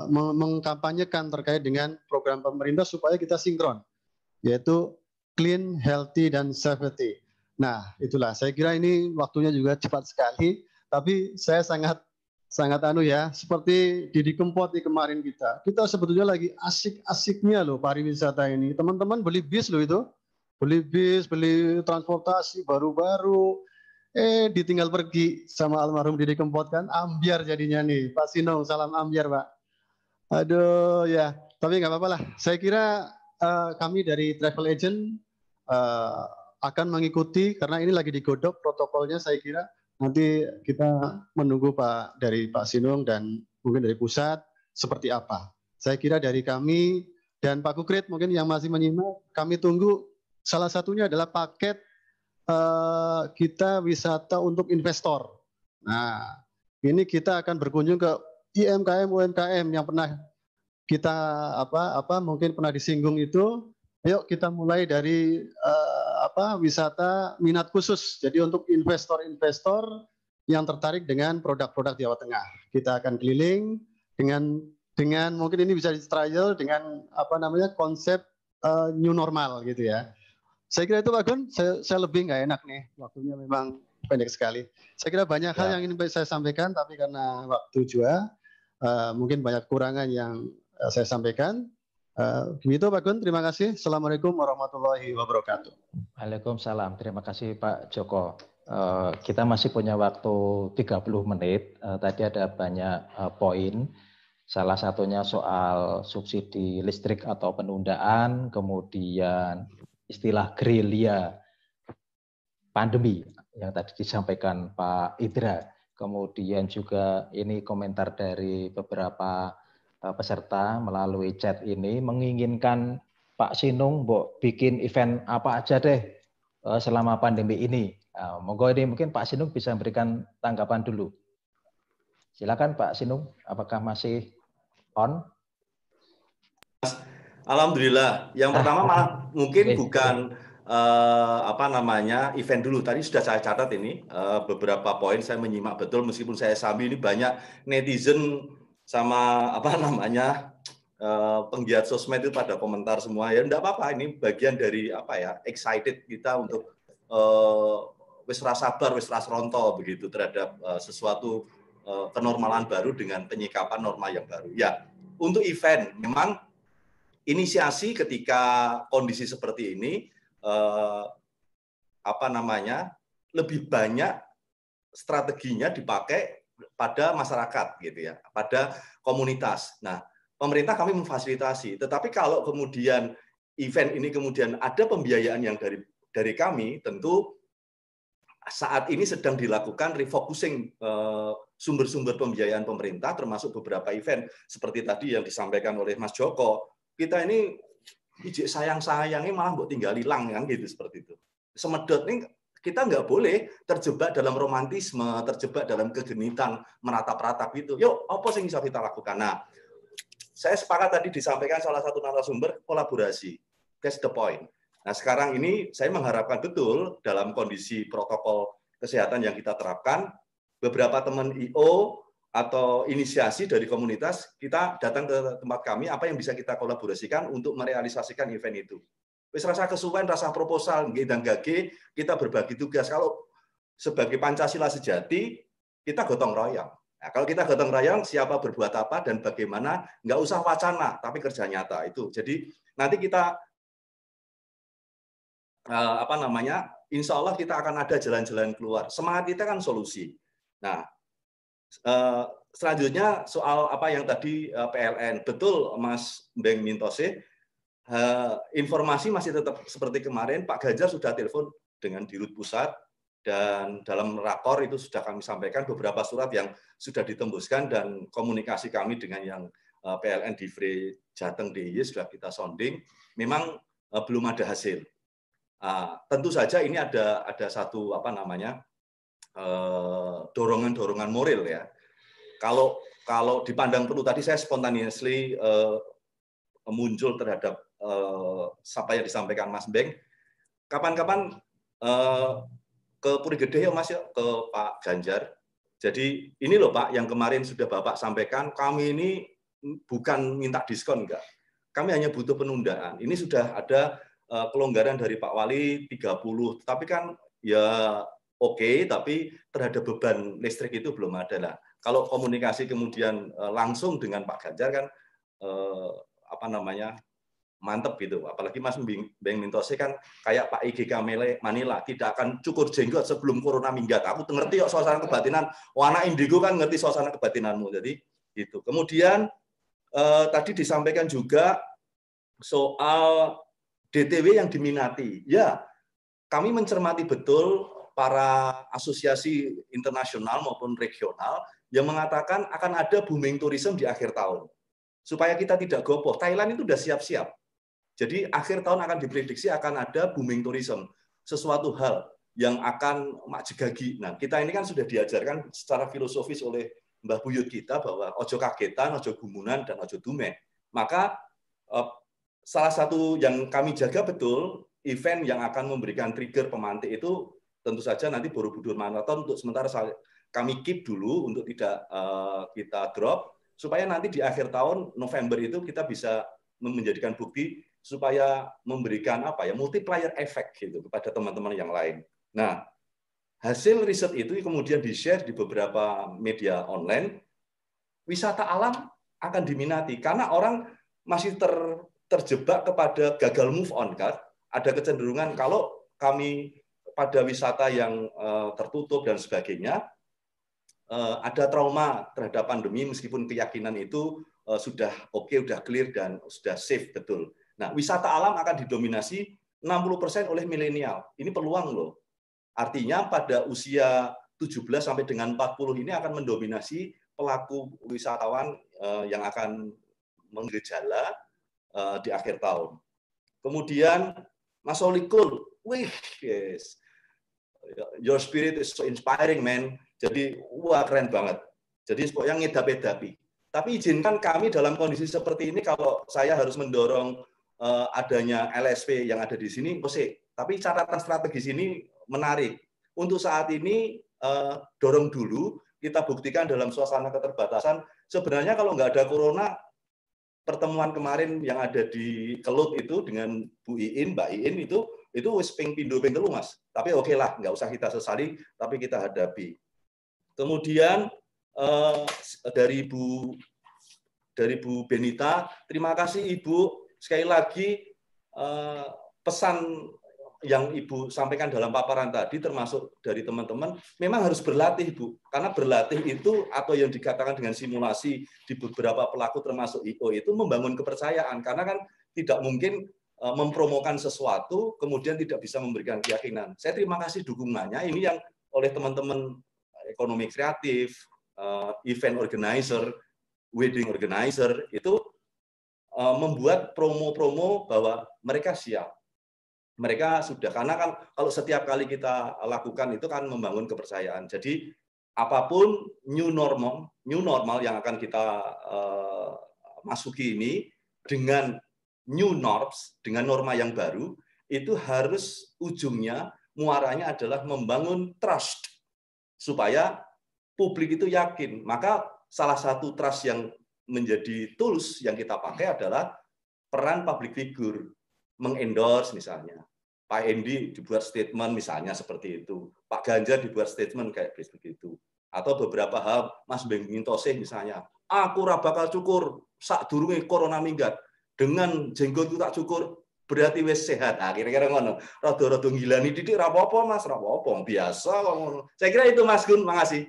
mengkampanyekan terkait dengan program pemerintah supaya kita sinkron, yaitu Clean, Healthy, dan Safety. Nah itulah, saya kira ini waktunya juga cepat sekali, tapi saya sangat seperti Didi Kempot di kemarin kita sebetulnya lagi asik-asiknya loh pariwisata ini. Teman-teman beli bis loh itu, beli transportasi baru-baru, ditinggal pergi sama almarhum Didi Kempot kan, ambiar jadinya nih. Pak Sinong, salam ambiar Pak. Aduh ya, tapi nggak apa-apa lah. Saya kira kami dari travel agent akan mengikuti karena ini lagi digodok protokolnya. Saya kira nanti kita menunggu dari Pak Sinung dan mungkin dari pusat seperti apa. Saya kira dari kami dan Pak Kukrit mungkin yang masih menyimak, kami tunggu salah satunya adalah paket kita wisata untuk investor. Nah, ini kita akan berkunjung ke UMKM yang pernah kita mungkin pernah disinggung itu. Yuk kita mulai dari wisata minat khusus. Jadi untuk investor-investor yang tertarik dengan produk-produk Jawa Tengah, kita akan keliling dengan mungkin ini bisa di trial dengan konsep new normal gitu ya. Saya kira itu Pak Gun, saya lebih nggak enak nih, waktunya memang pendek sekali. Saya kira banyak hal yang ingin saya sampaikan, tapi karena waktu juga mungkin banyak kurangan yang saya sampaikan. Begitu Pak Gun, terima kasih. Assalamualaikum warahmatullahi wabarakatuh. Waalaikumsalam. Terima kasih Pak Joko. Kita masih punya waktu 30 menit. Tadi ada banyak poin. Salah satunya soal subsidi listrik atau penundaan, kemudian istilah gerilya pandemi yang tadi disampaikan Pak Idra. Kemudian juga ini komentar dari beberapa peserta melalui chat ini menginginkan Pak Sinung bikin event apa aja deh selama pandemi ini. Monggo ini mungkin Pak Sinung bisa memberikan tanggapan dulu. Silakan Pak Sinung, apakah masih on? Alhamdulillah. Yang pertama mungkin bukan event dulu. Tadi sudah saya catat ini beberapa poin, saya menyimak betul meskipun saya sambil ini banyak netizen sama penggiat sosmed itu pada komentar semua. Ya enggak apa-apa, ini bagian dari excited kita untuk wis ra sabar, wis ra ronto begitu terhadap sesuatu kenormalan baru dengan penyikapan norma yang baru. Ya, untuk event memang inisiasi ketika kondisi seperti ini lebih banyak strateginya dipakai pada masyarakat gitu ya, pada komunitas. Nah, pemerintah kami memfasilitasi, tetapi kalau kemudian event ini kemudian ada pembiayaan yang dari kami, tentu saat ini sedang dilakukan refocusing sumber-sumber pembiayaan pemerintah, termasuk beberapa event seperti tadi yang disampaikan oleh Mas Joko. Kita ini ijik sayang-sayangnya malah buat tinggal hilang kan gitu, seperti itu. Semedot ini kita nggak boleh terjebak dalam romantisme, terjebak dalam kegenitan, meratap-ratap itu. Yuk, apa sih yang bisa kita lakukan? Nah, saya sepakat tadi disampaikan salah satu narasumber, kolaborasi. That's the point. Nah, sekarang ini saya mengharapkan betul dalam kondisi protokol kesehatan yang kita terapkan, beberapa teman I.O. atau inisiasi dari komunitas, kita datang ke tempat kami, apa yang bisa kita kolaborasikan untuk merealisasikan event itu. Wis rasa kesuwen, rasa proposal, dan gage, kita berbagi tugas. Kalau sebagai Pancasila sejati, kita gotong royong. Nah, kalau kita gotong royong, siapa berbuat apa dan bagaimana, nggak usah wacana, tapi kerja nyata itu. Jadi nanti kita insya Allah kita akan ada jalan-jalan keluar. Semangat kita kan solusi. Nah, selanjutnya soal apa yang tadi PLN, betul Mas Beng Mintose. Informasi masih tetap seperti kemarin, Pak Ganjar sudah telepon dengan Dirut Pusat, dan dalam rakor itu sudah kami sampaikan beberapa surat yang sudah ditembuskan, dan komunikasi kami dengan yang PLN di Divre Jateng DIY sudah kita sounding, memang belum ada hasil. Tentu saja ini ada satu dorongan-dorongan moral ya. Kalau dipandang perlu, tadi saya spontaneously muncul terhadap apa yang disampaikan Mas Beng. Kapan-kapan ke Puri Gede ya Mas ya, ke Pak Ganjar. Jadi ini loh Pak, yang kemarin sudah Bapak sampaikan, kami ini bukan minta diskon enggak. Kami hanya butuh penundaan. Ini sudah ada kelonggaran dari Pak Wali 30, tapi kan ya oke, tapi terhadap beban listrik itu belum ada lah. Kalau komunikasi kemudian langsung dengan Pak Ganjar kan mantep gitu. Apalagi Mas Beng Mintose kan kayak Pak IGK Manila, tidak akan cukur jenggot sebelum corona minggat. Aku ngerti kok suasana kebatinan, Wana Indigo kan ngerti suasana kebatinanmu. Jadi gitu. Kemudian tadi disampaikan juga soal DTW yang diminati. Ya, kami mencermati betul para asosiasi internasional maupun regional yang mengatakan akan ada booming tourism di akhir tahun. Supaya kita tidak gopoh, Thailand itu sudah siap-siap. Jadi akhir tahun akan diprediksi akan ada booming tourism, sesuatu hal yang akan makjegagi. Nah, kita ini kan sudah diajarkan secara filosofis oleh Mbah Buyut kita bahwa ojo kagetan, ojo gumunan, dan ojo dume. Maka salah satu yang kami jaga betul, event yang akan memberikan trigger pemantik itu tentu saja nanti Borobudur Marathon untuk sementara kami keep dulu untuk tidak kita drop, supaya nanti di akhir tahun November itu kita bisa menjadikan bukti supaya memberikan multiplier effect gitu kepada teman-teman yang lain. Nah, hasil riset itu kemudian di-share di beberapa media online. Wisata alam akan diminati karena orang masih terjebak kepada gagal move on kan. Ada kecenderungan kalau kami pada wisata yang tertutup dan sebagainya, ada trauma terhadap pandemi meskipun keyakinan itu sudah oke, sudah clear dan sudah safe betul. Nah, wisata alam akan didominasi 60% oleh milenial. Ini peluang loh. Artinya pada usia 17 sampai dengan 40 ini akan mendominasi pelaku wisatawan yang akan menggejala di akhir tahun. Kemudian Mas Solikul, wih, yes. Your spirit is so inspiring, man. Jadi, wah keren banget. Jadi, yang ngedap-edapi. Tapi izinkan kami dalam kondisi seperti ini, kalau saya harus mendorong adanya LSP yang ada di sini, tapi catatan strategis ini menarik. Untuk saat ini, dorong dulu, kita buktikan dalam suasana keterbatasan. Sebenarnya kalau nggak ada corona, pertemuan kemarin yang ada di Kelut itu dengan Bu Iin, Mbak Iin itu wis ping pindo ping telu, Mas. Tapi oke lah, nggak usah kita sesali, tapi kita hadapi. Kemudian dari Bu Benita, terima kasih Ibu. Sekali lagi pesan yang Ibu sampaikan dalam paparan tadi, termasuk dari teman-teman, memang harus berlatih, Bu. Karena berlatih itu, atau yang dikatakan dengan simulasi di beberapa pelaku termasuk IO itu membangun kepercayaan. Karena kan tidak mungkin mempromokan sesuatu, kemudian tidak bisa memberikan keyakinan. Saya terima kasih dukungannya. Ini yang oleh teman-teman ekonomi kreatif, event organizer, wedding organizer, itu membuat promo-promo bahwa mereka siap. Mereka sudah, karena kan kalau setiap kali kita lakukan itu kan membangun kepercayaan. Jadi apapun new normal yang akan kita masuki ini dengan new norms, dengan norma yang baru, itu harus ujungnya, muaranya adalah membangun trust, supaya publik itu yakin. Maka salah satu trust yang menjadi tools yang kita pakai adalah peran public figure, mengendorse misalnya. Pak Endi dibuat statement misalnya seperti itu. Pak Ganjar dibuat statement kayak begitu. Atau beberapa hal, Mas Bengintoseh misalnya, aku ora bakal cukur sak durunge corona minggat. Dengan jenggotku tak cukur, berarti wis sehat. Nah, kira-kira ngono. Rada-rada ngilani didik ra apa-apa, Mas, ra apa-apa. Biasa kok ngono. Saya kira itu Mas Gun, makasih.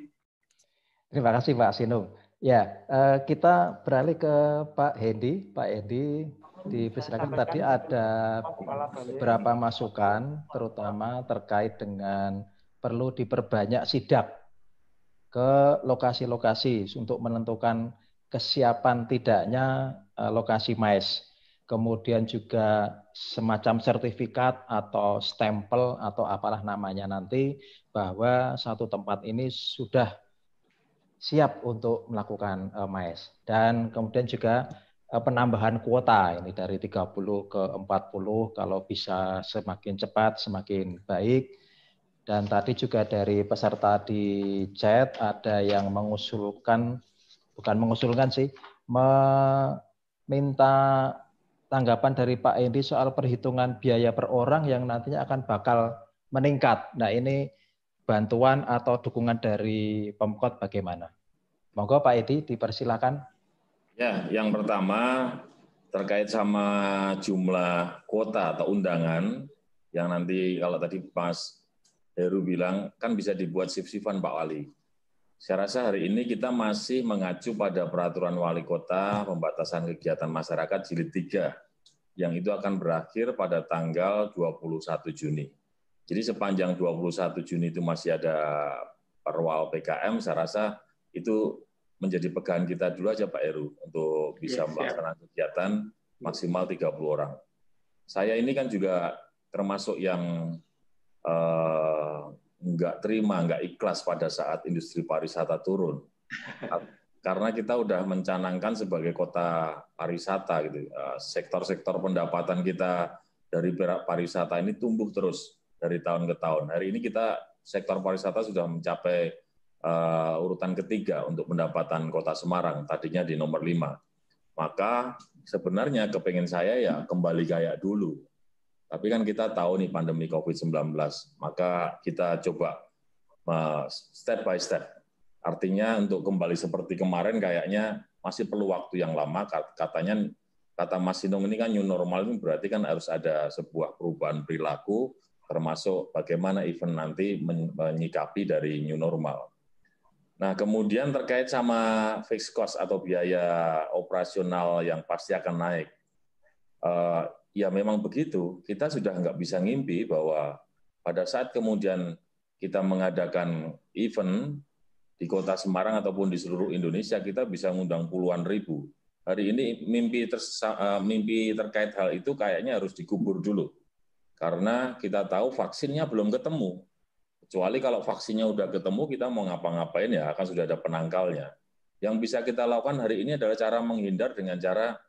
Terima kasih Pak Sinung. Ya, kita beralih ke Pak Hendi. Pak Hendi, dipersilakan. Tadi ada beberapa masukan, terutama terkait dengan perlu diperbanyak sidak ke lokasi-lokasi untuk menentukan kesiapan tidaknya lokasi MAES. Kemudian juga semacam sertifikat atau stempel atau apalah namanya nanti, bahwa satu tempat ini sudah siap untuk melakukan MAES. Dan kemudian juga penambahan kuota ini dari 30 ke 40, kalau bisa semakin cepat semakin baik. Dan tadi juga dari peserta di chat ada yang mengusulkan, bukan mengusulkan sih, meminta tanggapan dari Pak Endi soal perhitungan biaya per orang yang nantinya akan bakal meningkat. Nah, ini bantuan atau dukungan dari Pemkot bagaimana? Monggo Pak Edi, dipersilakan. Ya, yang pertama terkait sama jumlah kuota atau undangan yang nanti kalau tadi Mas Heru bilang kan bisa dibuat shift-shiftan Pak Wali. Saya rasa hari ini kita masih mengacu pada peraturan wali kota pembatasan kegiatan masyarakat jilid 3 yang itu akan berakhir pada tanggal 21 Juni. Jadi sepanjang 21 Juni itu masih ada perwal PKM, saya rasa itu menjadi pegangan kita dulu aja Pak Heru untuk bisa melaksanakan kegiatan maksimal 30 orang. Saya ini kan juga termasuk yang nggak ikhlas pada saat industri pariwisata turun. Karena kita udah mencanangkan sebagai kota pariwisata gitu. Sektor-sektor pendapatan kita dari pariwisata ini tumbuh terus dari tahun ke tahun. Hari ini kita sektor pariwisata sudah mencapai urutan ketiga untuk pendapatan Kota Semarang, tadinya di nomor 5. Maka sebenarnya kepengen saya ya kembali kayak dulu. Tapi kan kita tahu nih pandemi COVID-19, maka kita coba step by step. Artinya untuk kembali seperti kemarin kayaknya masih perlu waktu yang lama, katanya kata Mas Sinung ini kan new normal ini berarti kan harus ada sebuah perubahan perilaku, termasuk bagaimana event nanti menyikapi dari new normal. Nah, kemudian terkait sama fixed cost atau biaya operasional yang pasti akan naik. Ya memang begitu, kita sudah nggak bisa ngimpi bahwa pada saat kemudian kita mengadakan event di Kota Semarang ataupun di seluruh Indonesia, kita bisa ngundang puluhan ribu. Hari ini mimpi terkait hal itu kayaknya harus dikubur dulu. Karena kita tahu vaksinnya belum ketemu. Kecuali kalau vaksinnya udah ketemu, kita mau ngapa-ngapain ya akan sudah ada penangkalnya. Yang bisa kita lakukan hari ini adalah cara menghindar dengan cara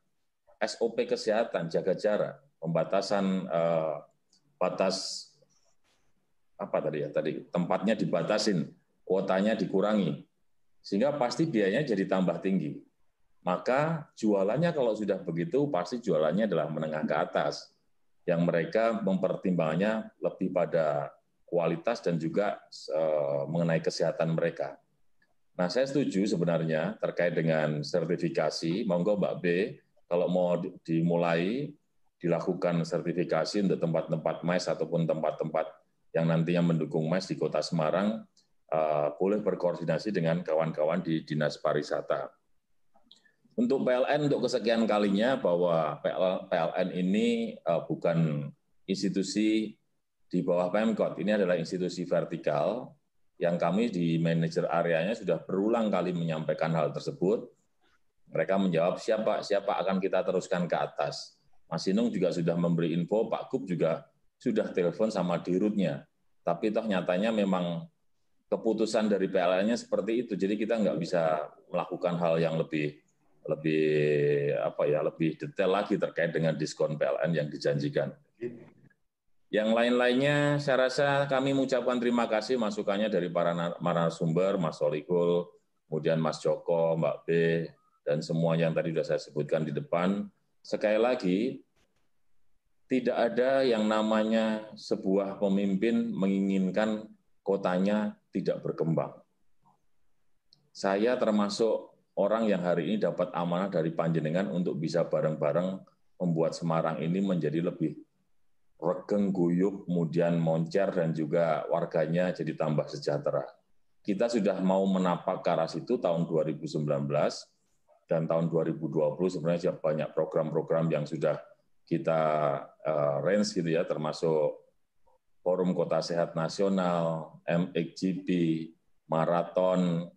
SOP kesehatan, jaga jarak, pembatasan batas apa tadi ya? Tadi tempatnya dibatasin, kuotanya dikurangi, sehingga pasti biayanya jadi tambah tinggi. Maka jualannya kalau sudah begitu pasti jualannya adalah menengah ke atas, yang mereka mempertimbangannya lebih pada kualitas dan juga mengenai kesehatan mereka. Nah, saya setuju sebenarnya terkait dengan sertifikasi. Monggo Mbak B, kalau mau dimulai dilakukan sertifikasi untuk tempat-tempat MICE ataupun tempat-tempat yang nantinya mendukung MICE di Kota Semarang, boleh berkoordinasi dengan kawan-kawan di Dinas Pariwisata. Untuk PLN untuk kesekian kalinya bahwa PLN ini bukan institusi di bawah Pemkot, ini adalah institusi vertikal yang kami di manajer areanya sudah berulang kali menyampaikan hal tersebut. Mereka menjawab siapa akan kita teruskan ke atas. Mas Sinung juga sudah memberi info, Pak Gub juga sudah telepon sama dirutnya. Tapi toh nyatanya memang keputusan dari PLN-nya seperti itu. Jadi kita nggak bisa melakukan hal yang lebih detail lagi terkait dengan diskon PLN yang dijanjikan. Yang lain-lainnya, saya rasa kami mengucapkan terima kasih masukannya dari para narasumber, Mas Solikul, kemudian Mas Joko, Mbak B, dan semuanya yang tadi sudah saya sebutkan di depan. Sekali lagi, tidak ada yang namanya sebuah pemimpin menginginkan kotanya tidak berkembang. Saya termasuk orang yang hari ini dapat amanah dari panjenengan untuk bisa bareng-bareng membuat Semarang ini menjadi lebih regeng guyup, kemudian moncer, dan juga warganya jadi tambah sejahtera. Kita sudah mau menapak ke arah situ tahun 2019, dan tahun 2020 sebenarnya banyak program-program yang sudah kita range gitu ya, termasuk Forum Kota Sehat Nasional, MXGP, Maraton,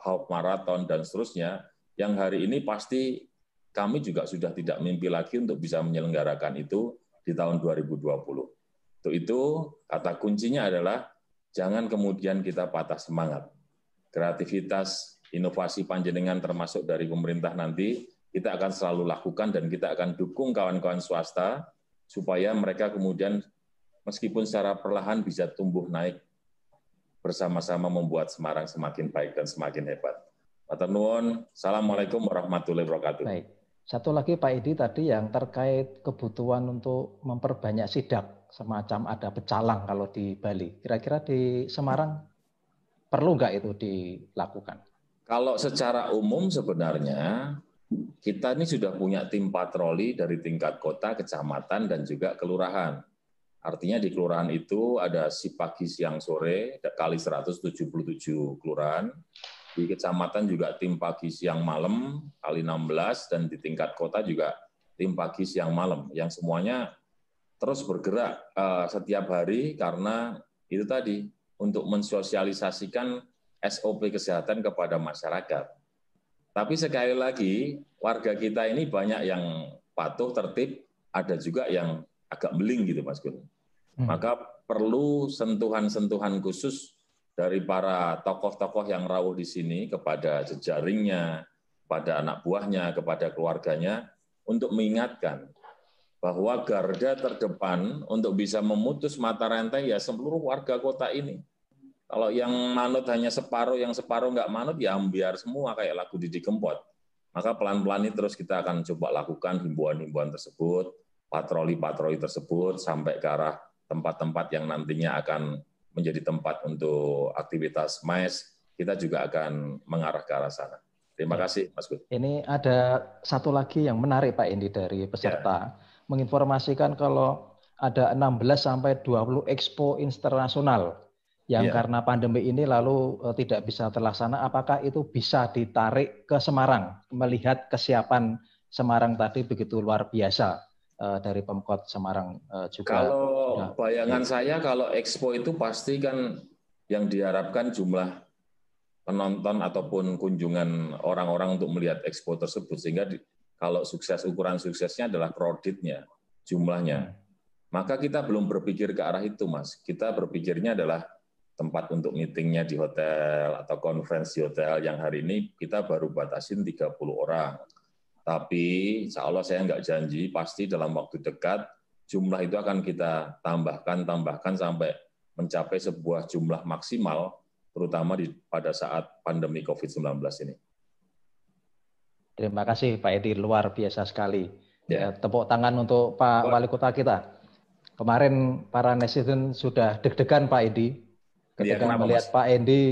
Half Marathon, dan seterusnya, yang hari ini pasti kami juga sudah tidak mimpi lagi untuk bisa menyelenggarakan itu di tahun 2020. Untuk itu, kata kuncinya adalah jangan kemudian kita patah semangat. Kreativitas, inovasi panjenengan termasuk dari pemerintah nanti, kita akan selalu lakukan dan kita akan dukung kawan-kawan swasta supaya mereka kemudian meskipun secara perlahan bisa tumbuh naik bersama-sama membuat Semarang semakin baik dan semakin hebat. Matur nuwun. Assalamualaikum warahmatullahi wabarakatuh. Baik. Satu lagi Pak Edi tadi yang terkait kebutuhan untuk memperbanyak sidak, semacam ada pecalang kalau di Bali. Kira-kira di Semarang perlu nggak itu dilakukan? Kalau secara umum sebenarnya kita ini sudah punya tim patroli dari tingkat kota, kecamatan, dan juga kelurahan. Artinya di kelurahan itu ada si pagi, siang, sore, kali 177 kelurahan. Di kecamatan juga tim pagi, siang, malam, kali 16, dan di tingkat kota juga tim pagi, siang, malam, yang semuanya terus bergerak setiap hari karena itu tadi, untuk mensosialisasikan SOP kesehatan kepada masyarakat. Tapi sekali lagi, warga kita ini banyak yang patuh, tertib, ada juga yang agak beling gitu Mas Gun. Maka perlu sentuhan-sentuhan khusus dari para tokoh-tokoh yang rawuh di sini kepada jejaringnya, kepada anak buahnya, kepada keluarganya, untuk mengingatkan bahwa garda terdepan untuk bisa memutus mata rantai ya seluruh warga kota ini. Kalau yang manut hanya separuh, yang separuh nggak manut, ya ambiar semua kayak lagu Didi Kempot. Maka pelan-pelan ini terus kita akan coba lakukan himbauan-himbauan tersebut, patroli-patroli tersebut, sampai ke arah tempat-tempat yang nantinya akan menjadi tempat untuk aktivitas MICE, kita juga akan mengarah ke arah sana. Terima kasih, Mas Gun. Ini ada satu lagi yang menarik Pak Indi dari peserta, menginformasikan kalau ada 16 sampai 20 expo internasional yang karena pandemi ini lalu tidak bisa terlaksana. Apakah itu bisa ditarik ke Semarang? Melihat kesiapan Semarang tadi begitu luar biasa dari Pemkot Semarang juga. Kalau bayangan saya kalau expo itu pasti kan yang diharapkan jumlah penonton ataupun kunjungan orang-orang untuk melihat expo tersebut, sehingga kalau sukses, ukuran suksesnya adalah crowded-nya, jumlahnya. Maka kita belum berpikir ke arah itu, Mas. Kita berpikirnya adalah tempat untuk meetingnya di hotel atau conference di hotel, yang hari ini kita baru batasin 30 orang. Tapi insya Allah saya nggak janji, pasti dalam waktu dekat jumlah itu akan kita tambahkan sampai mencapai sebuah jumlah maksimal, terutama pada saat pandemi COVID-19 ini. Terima kasih Pak Edi, luar biasa sekali. Tepuk tangan untuk Pak Wali Kota kita. Kemarin para netizen sudah deg-degan Pak Edi ketika melihat Mas? Pak Edi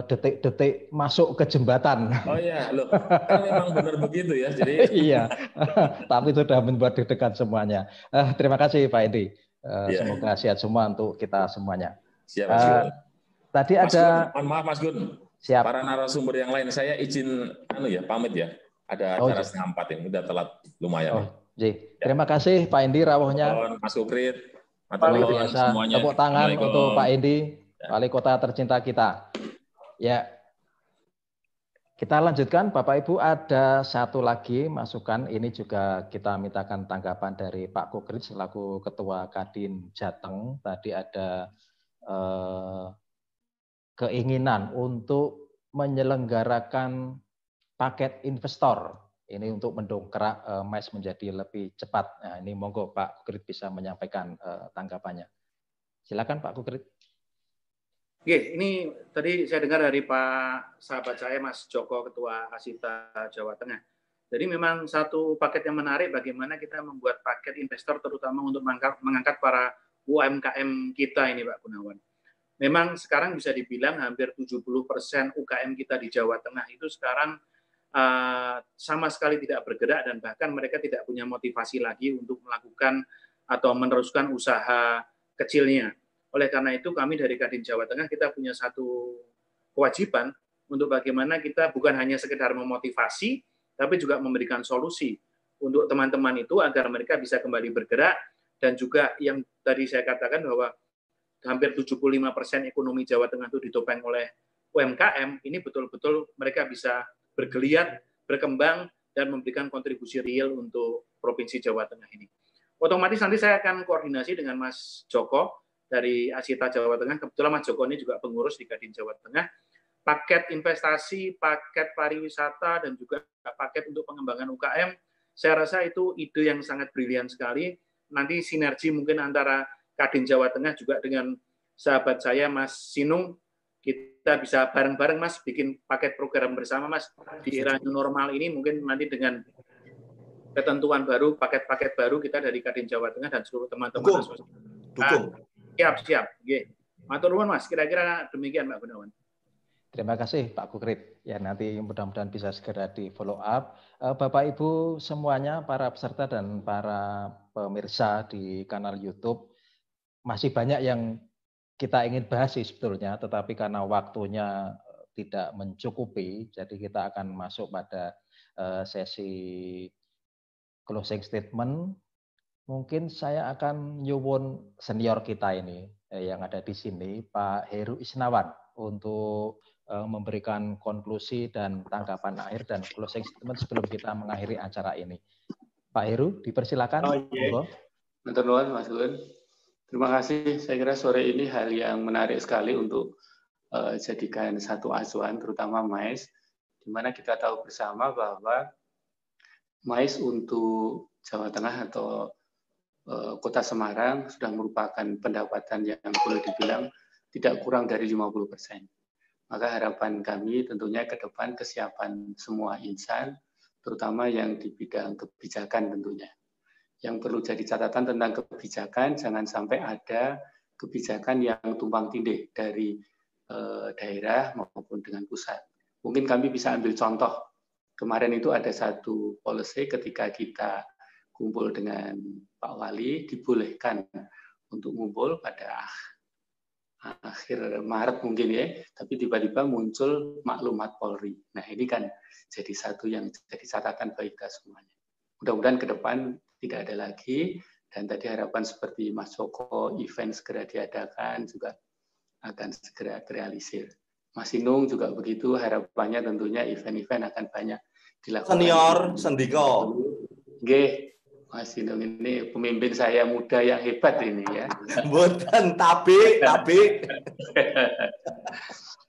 detik-detik masuk ke jembatan. Oh iya, loh, kan memang benar begitu ya. Jadi iya, tapi sudah membuat deg-degan semuanya. Terima kasih Pak Edi. Semoga sehat semua untuk kita semuanya. Siap, Mas Gun. Tadi Mas ada. Gun, maaf Mas Gun. Siap. Para narasumber yang lain, saya izin pamit ya. Ada acara setengah 4 ini, udah telat lumayan. Terima kasih Pak Indi rawuhnya. Mas Ukrit, semuanya. Tepuk tangan untuk Pak Indi, Wali Kota tercinta kita. Ya, kita lanjutkan Bapak Ibu, ada satu lagi masukan, ini juga kita mintakan tanggapan dari Pak Kukrit selaku Ketua Kadin Jateng. Tadi ada keinginan untuk menyelenggarakan paket investor ini untuk mendongkrak MAIS menjadi lebih cepat. Nah, ini monggo Pak Kukrit bisa menyampaikan tanggapannya. Silakan Pak Kukrit. Oke, ini tadi saya dengar dari Pak sahabat saya Mas Joko, Ketua Asita Jawa Tengah. Jadi memang satu paket yang menarik bagaimana kita membuat paket investor terutama untuk mengangkat para UMKM kita ini Pak Gunawan. Memang sekarang bisa dibilang hampir 70% UKM kita di Jawa Tengah itu sekarang sama sekali tidak bergerak dan bahkan mereka tidak punya motivasi lagi untuk melakukan atau meneruskan usaha kecilnya. Oleh karena itu kami dari Kadin Jawa Tengah kita punya satu kewajiban untuk bagaimana kita bukan hanya sekedar memotivasi, tapi juga memberikan solusi untuk teman-teman itu agar mereka bisa kembali bergerak, dan juga yang tadi saya katakan bahwa hampir 75% ekonomi Jawa Tengah itu ditopang oleh UMKM, ini betul-betul mereka bisa bergeliat, berkembang, dan memberikan kontribusi real untuk Provinsi Jawa Tengah ini. Otomatis nanti saya akan koordinasi dengan Mas Joko dari Asita Jawa Tengah. Kebetulan Mas Joko ini juga pengurus di Kadin Jawa Tengah. Paket investasi, paket pariwisata, dan juga paket untuk pengembangan UKM, saya rasa itu ide yang sangat brilian sekali. Nanti sinergi mungkin antara Kadin Jawa Tengah juga dengan sahabat saya Mas Sinung, kita bisa bareng-bareng Mas bikin paket program bersama Mas di era new normal ini. Mungkin nanti dengan ketentuan baru, paket-paket baru kita dari Kadin Jawa Tengah dan seluruh teman-teman dukung. Siap. Matur nuwun Mas, kira-kira demikian Pak Gunawan. Terima kasih Pak Kukrit. Ya, nanti mudah-mudahan bisa segera di follow up. Bapak Ibu semuanya, para peserta dan para pemirsa di kanal YouTube, masih banyak yang kita ingin bahas sih sebetulnya, tetapi karena waktunya tidak mencukupi, jadi kita akan masuk pada sesi closing statement. Mungkin saya akan nyuwun senior kita ini yang ada di sini, Pak Heru Isnawan, untuk memberikan konklusi dan tanggapan akhir dan closing statement sebelum kita mengakhiri acara ini. Pak Heru, dipersilakan. Matur nuwun Mas Gun. Terima kasih. Saya kira sore ini hal yang menarik sekali untuk jadikan satu acuan, terutama MAIS, di mana kita tahu bersama bahwa MAIS untuk Jawa Tengah atau Kota Semarang sudah merupakan pendapatan yang boleh dibilang tidak kurang dari 50%. Maka harapan kami tentunya ke depan kesiapan semua insan, terutama yang di bidang kebijakan tentunya. Yang perlu jadi catatan tentang kebijakan, jangan sampai ada kebijakan yang tumpang tindih dari daerah maupun dengan pusat. Mungkin kami bisa ambil contoh. Kemarin itu ada satu policy ketika kita kumpul dengan Pak Wali, dibolehkan untuk ngumpul pada akhir Maret mungkin ya, tapi tiba-tiba muncul maklumat Polri. Nah ini kan jadi satu yang jadi catatan bagi kita semuanya. Mudah-mudahan ke depan tidak ada lagi, dan tadi harapan seperti Mas Joko, event segera diadakan juga akan segera terrealisir. Mas Inung juga begitu, harapannya tentunya event-event akan banyak dilakukan. Senior Sendiko. Nggih, Mas Inung ini pemimpin saya muda yang hebat ini ya. Mboten, tapi.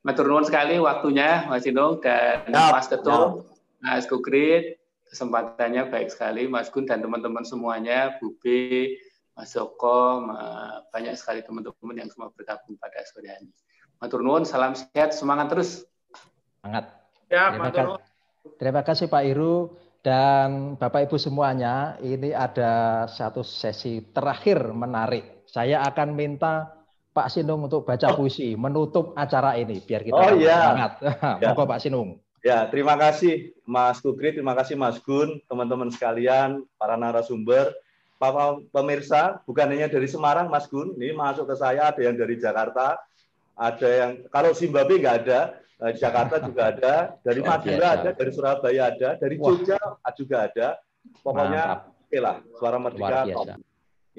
Matur nuwun sekali waktunya Mas Inung dan Mas Ketum, Mas Kukrit. Kesempatannya baik sekali, Mas Gun dan teman-teman semuanya, Bu B, Mas Joko, banyak sekali teman-teman yang semua bergabung pada sore hari ini. Matur nuwun, salam sehat, semangat terus. Semangat. Ya, terima kasih Pak Iru dan Bapak Ibu semuanya. Ini ada satu sesi terakhir menarik. Saya akan minta Pak Sinung untuk baca puisi menutup acara ini biar kita semangat. Monggo Pak Sinung. Ya, terima kasih Mas Kukrit, terima kasih Mas Gun, teman-teman sekalian, para narasumber, pemirsa, bukan hanya dari Semarang Mas Gun, ini masuk ke saya, ada yang dari Jakarta, ada yang, kalau Zimbabwe nggak ada, di Jakarta juga ada, dari Madura ada, dari Surabaya ada, dari Jogja juga ada, pokoknya oke lah, Suara Merdeka top.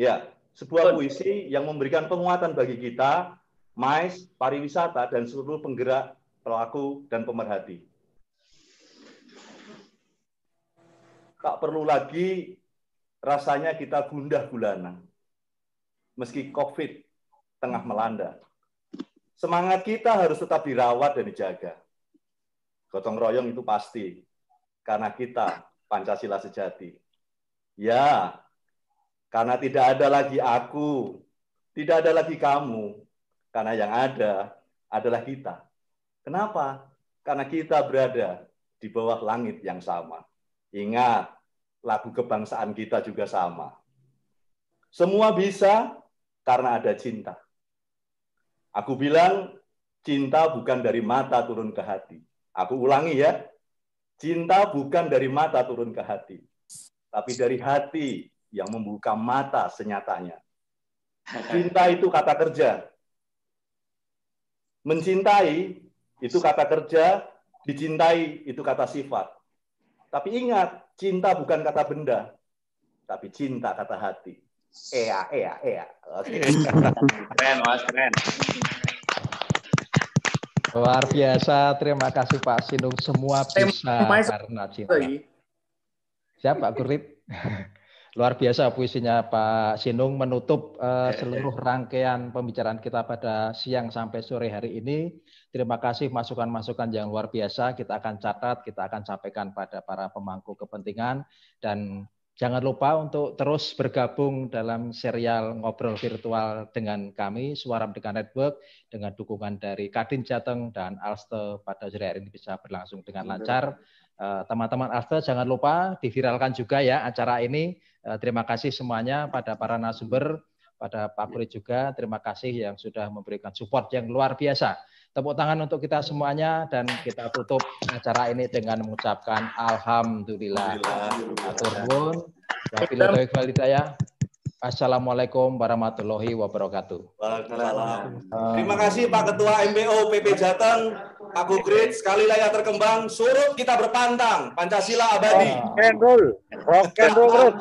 Ya, sebuah puisi yang memberikan penguatan bagi kita, MAIS, pariwisata, dan seluruh penggerak, pelaku, dan pemerhati. Tak perlu lagi rasanya kita gundah gulana. Meski COVID tengah melanda. Semangat kita harus tetap dirawat dan dijaga. Gotong royong itu pasti. Karena kita Pancasila sejati. Ya, karena tidak ada lagi aku. Tidak ada lagi kamu. Karena yang ada adalah kita. Kenapa? Karena kita berada di bawah langit yang sama. Ingat, lagu kebangsaan kita juga sama. Semua bisa karena ada cinta. Aku bilang, cinta bukan dari mata turun ke hati. Aku ulangi ya, cinta bukan dari mata turun ke hati, tapi dari hati yang membuka mata senyatanya. Cinta itu kata kerja. Mencintai itu kata kerja, dicintai itu kata sifat. Tapi ingat, cinta bukan kata benda, tapi cinta kata hati. Ea. Oke. Keren, Mas, keren. Luar biasa, terima kasih Pak Sinung. Semua bisa karena cinta. Siap Pak Kurit? Luar biasa puisinya Pak Sinung menutup seluruh rangkaian pembicaraan kita pada siang sampai sore hari ini. Terima kasih masukan-masukan yang luar biasa. Kita akan catat, kita akan sampaikan pada para pemangku kepentingan. Dan jangan lupa untuk terus bergabung dalam serial ngobrol virtual dengan kami, Suara Merdeka Network, dengan dukungan dari Kadin Jateng dan Alste pada sore hari ini bisa berlangsung dengan lancar. Teman-teman Alste jangan lupa diviralkan juga ya acara ini. Terima kasih semuanya pada para narasumber, pada Pak Kurit juga. Terima kasih yang sudah memberikan support yang luar biasa. Tepuk tangan untuk kita semuanya dan kita tutup acara ini dengan mengucapkan Alhamdulillah. Atur nuwun. Wabillahi taufiq wal hidayah. Assalamualaikum warahmatullahi wabarakatuh. Waalaikumsalam. Terima kasih Pak Ketua MBO PP Jateng, Pak Kukrit, sekali layar terkembang, surut kita berpantang, Pancasila abadi. Rock and roll terus.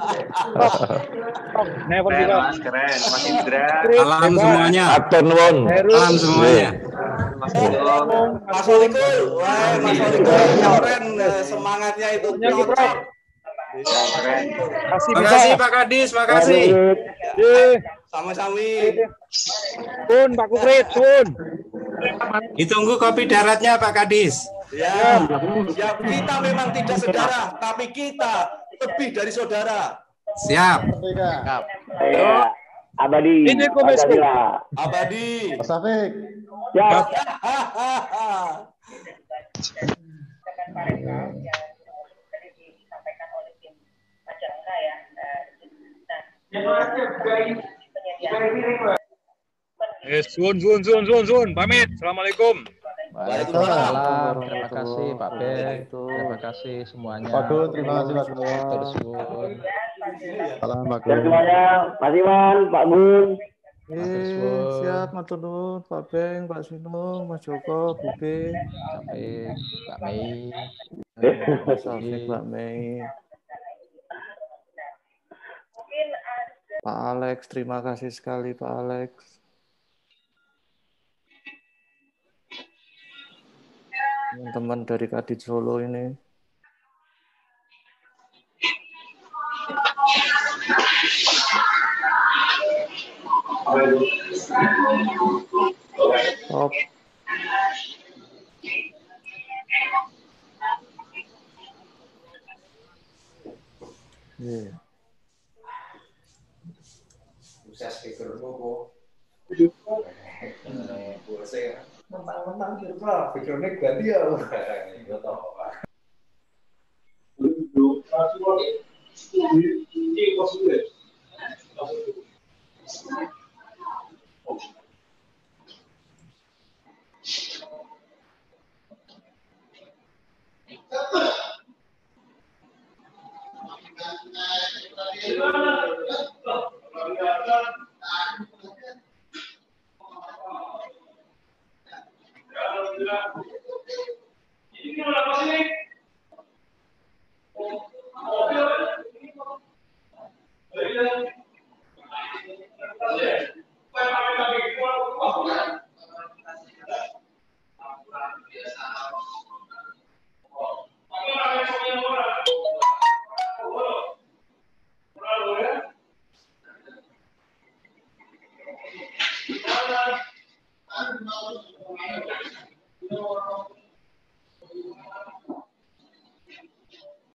Never give up. Keren, Mas Indra. Salam semuanya. Atur nuwun. Salam semuanya. Mas Olikul, wah Mas Olikul, keren semangatnya itu. Terima kasih Pak Kadis, makasih. Sama-sama. Pun Pak Kukrit, pun. Ditunggu kopi daratnya Pak Kadis. Ya, kita memang tidak saudara, tapi kita lebih dari saudara. Siap. Ya, abadi. Ini komisku. Abadi. Mas Afik. Ya. Sun. Pamit. Assalamualaikum. Waalaikumsalam. Terima kasih Pak Ben. Terima kasih semuanya. Pak Gun, terima kasih Pak Gun. Salam Pak Gun. Semuanya, Mas Iwan, Pak Gun. Siap, matur nuwun, Pak Beng, Pak Sino, Mas Joko, Bu B, Pak Mei, Mas Taufik, Pak Mei, Pak Alex, terima kasih sekali Pak Alex. Teman-teman dari Kadin Solo ini. Top. Bisa speaker dulu. Mentang-mentang kita pikirnya ganti ya. Gue tahu. Ini apa sih?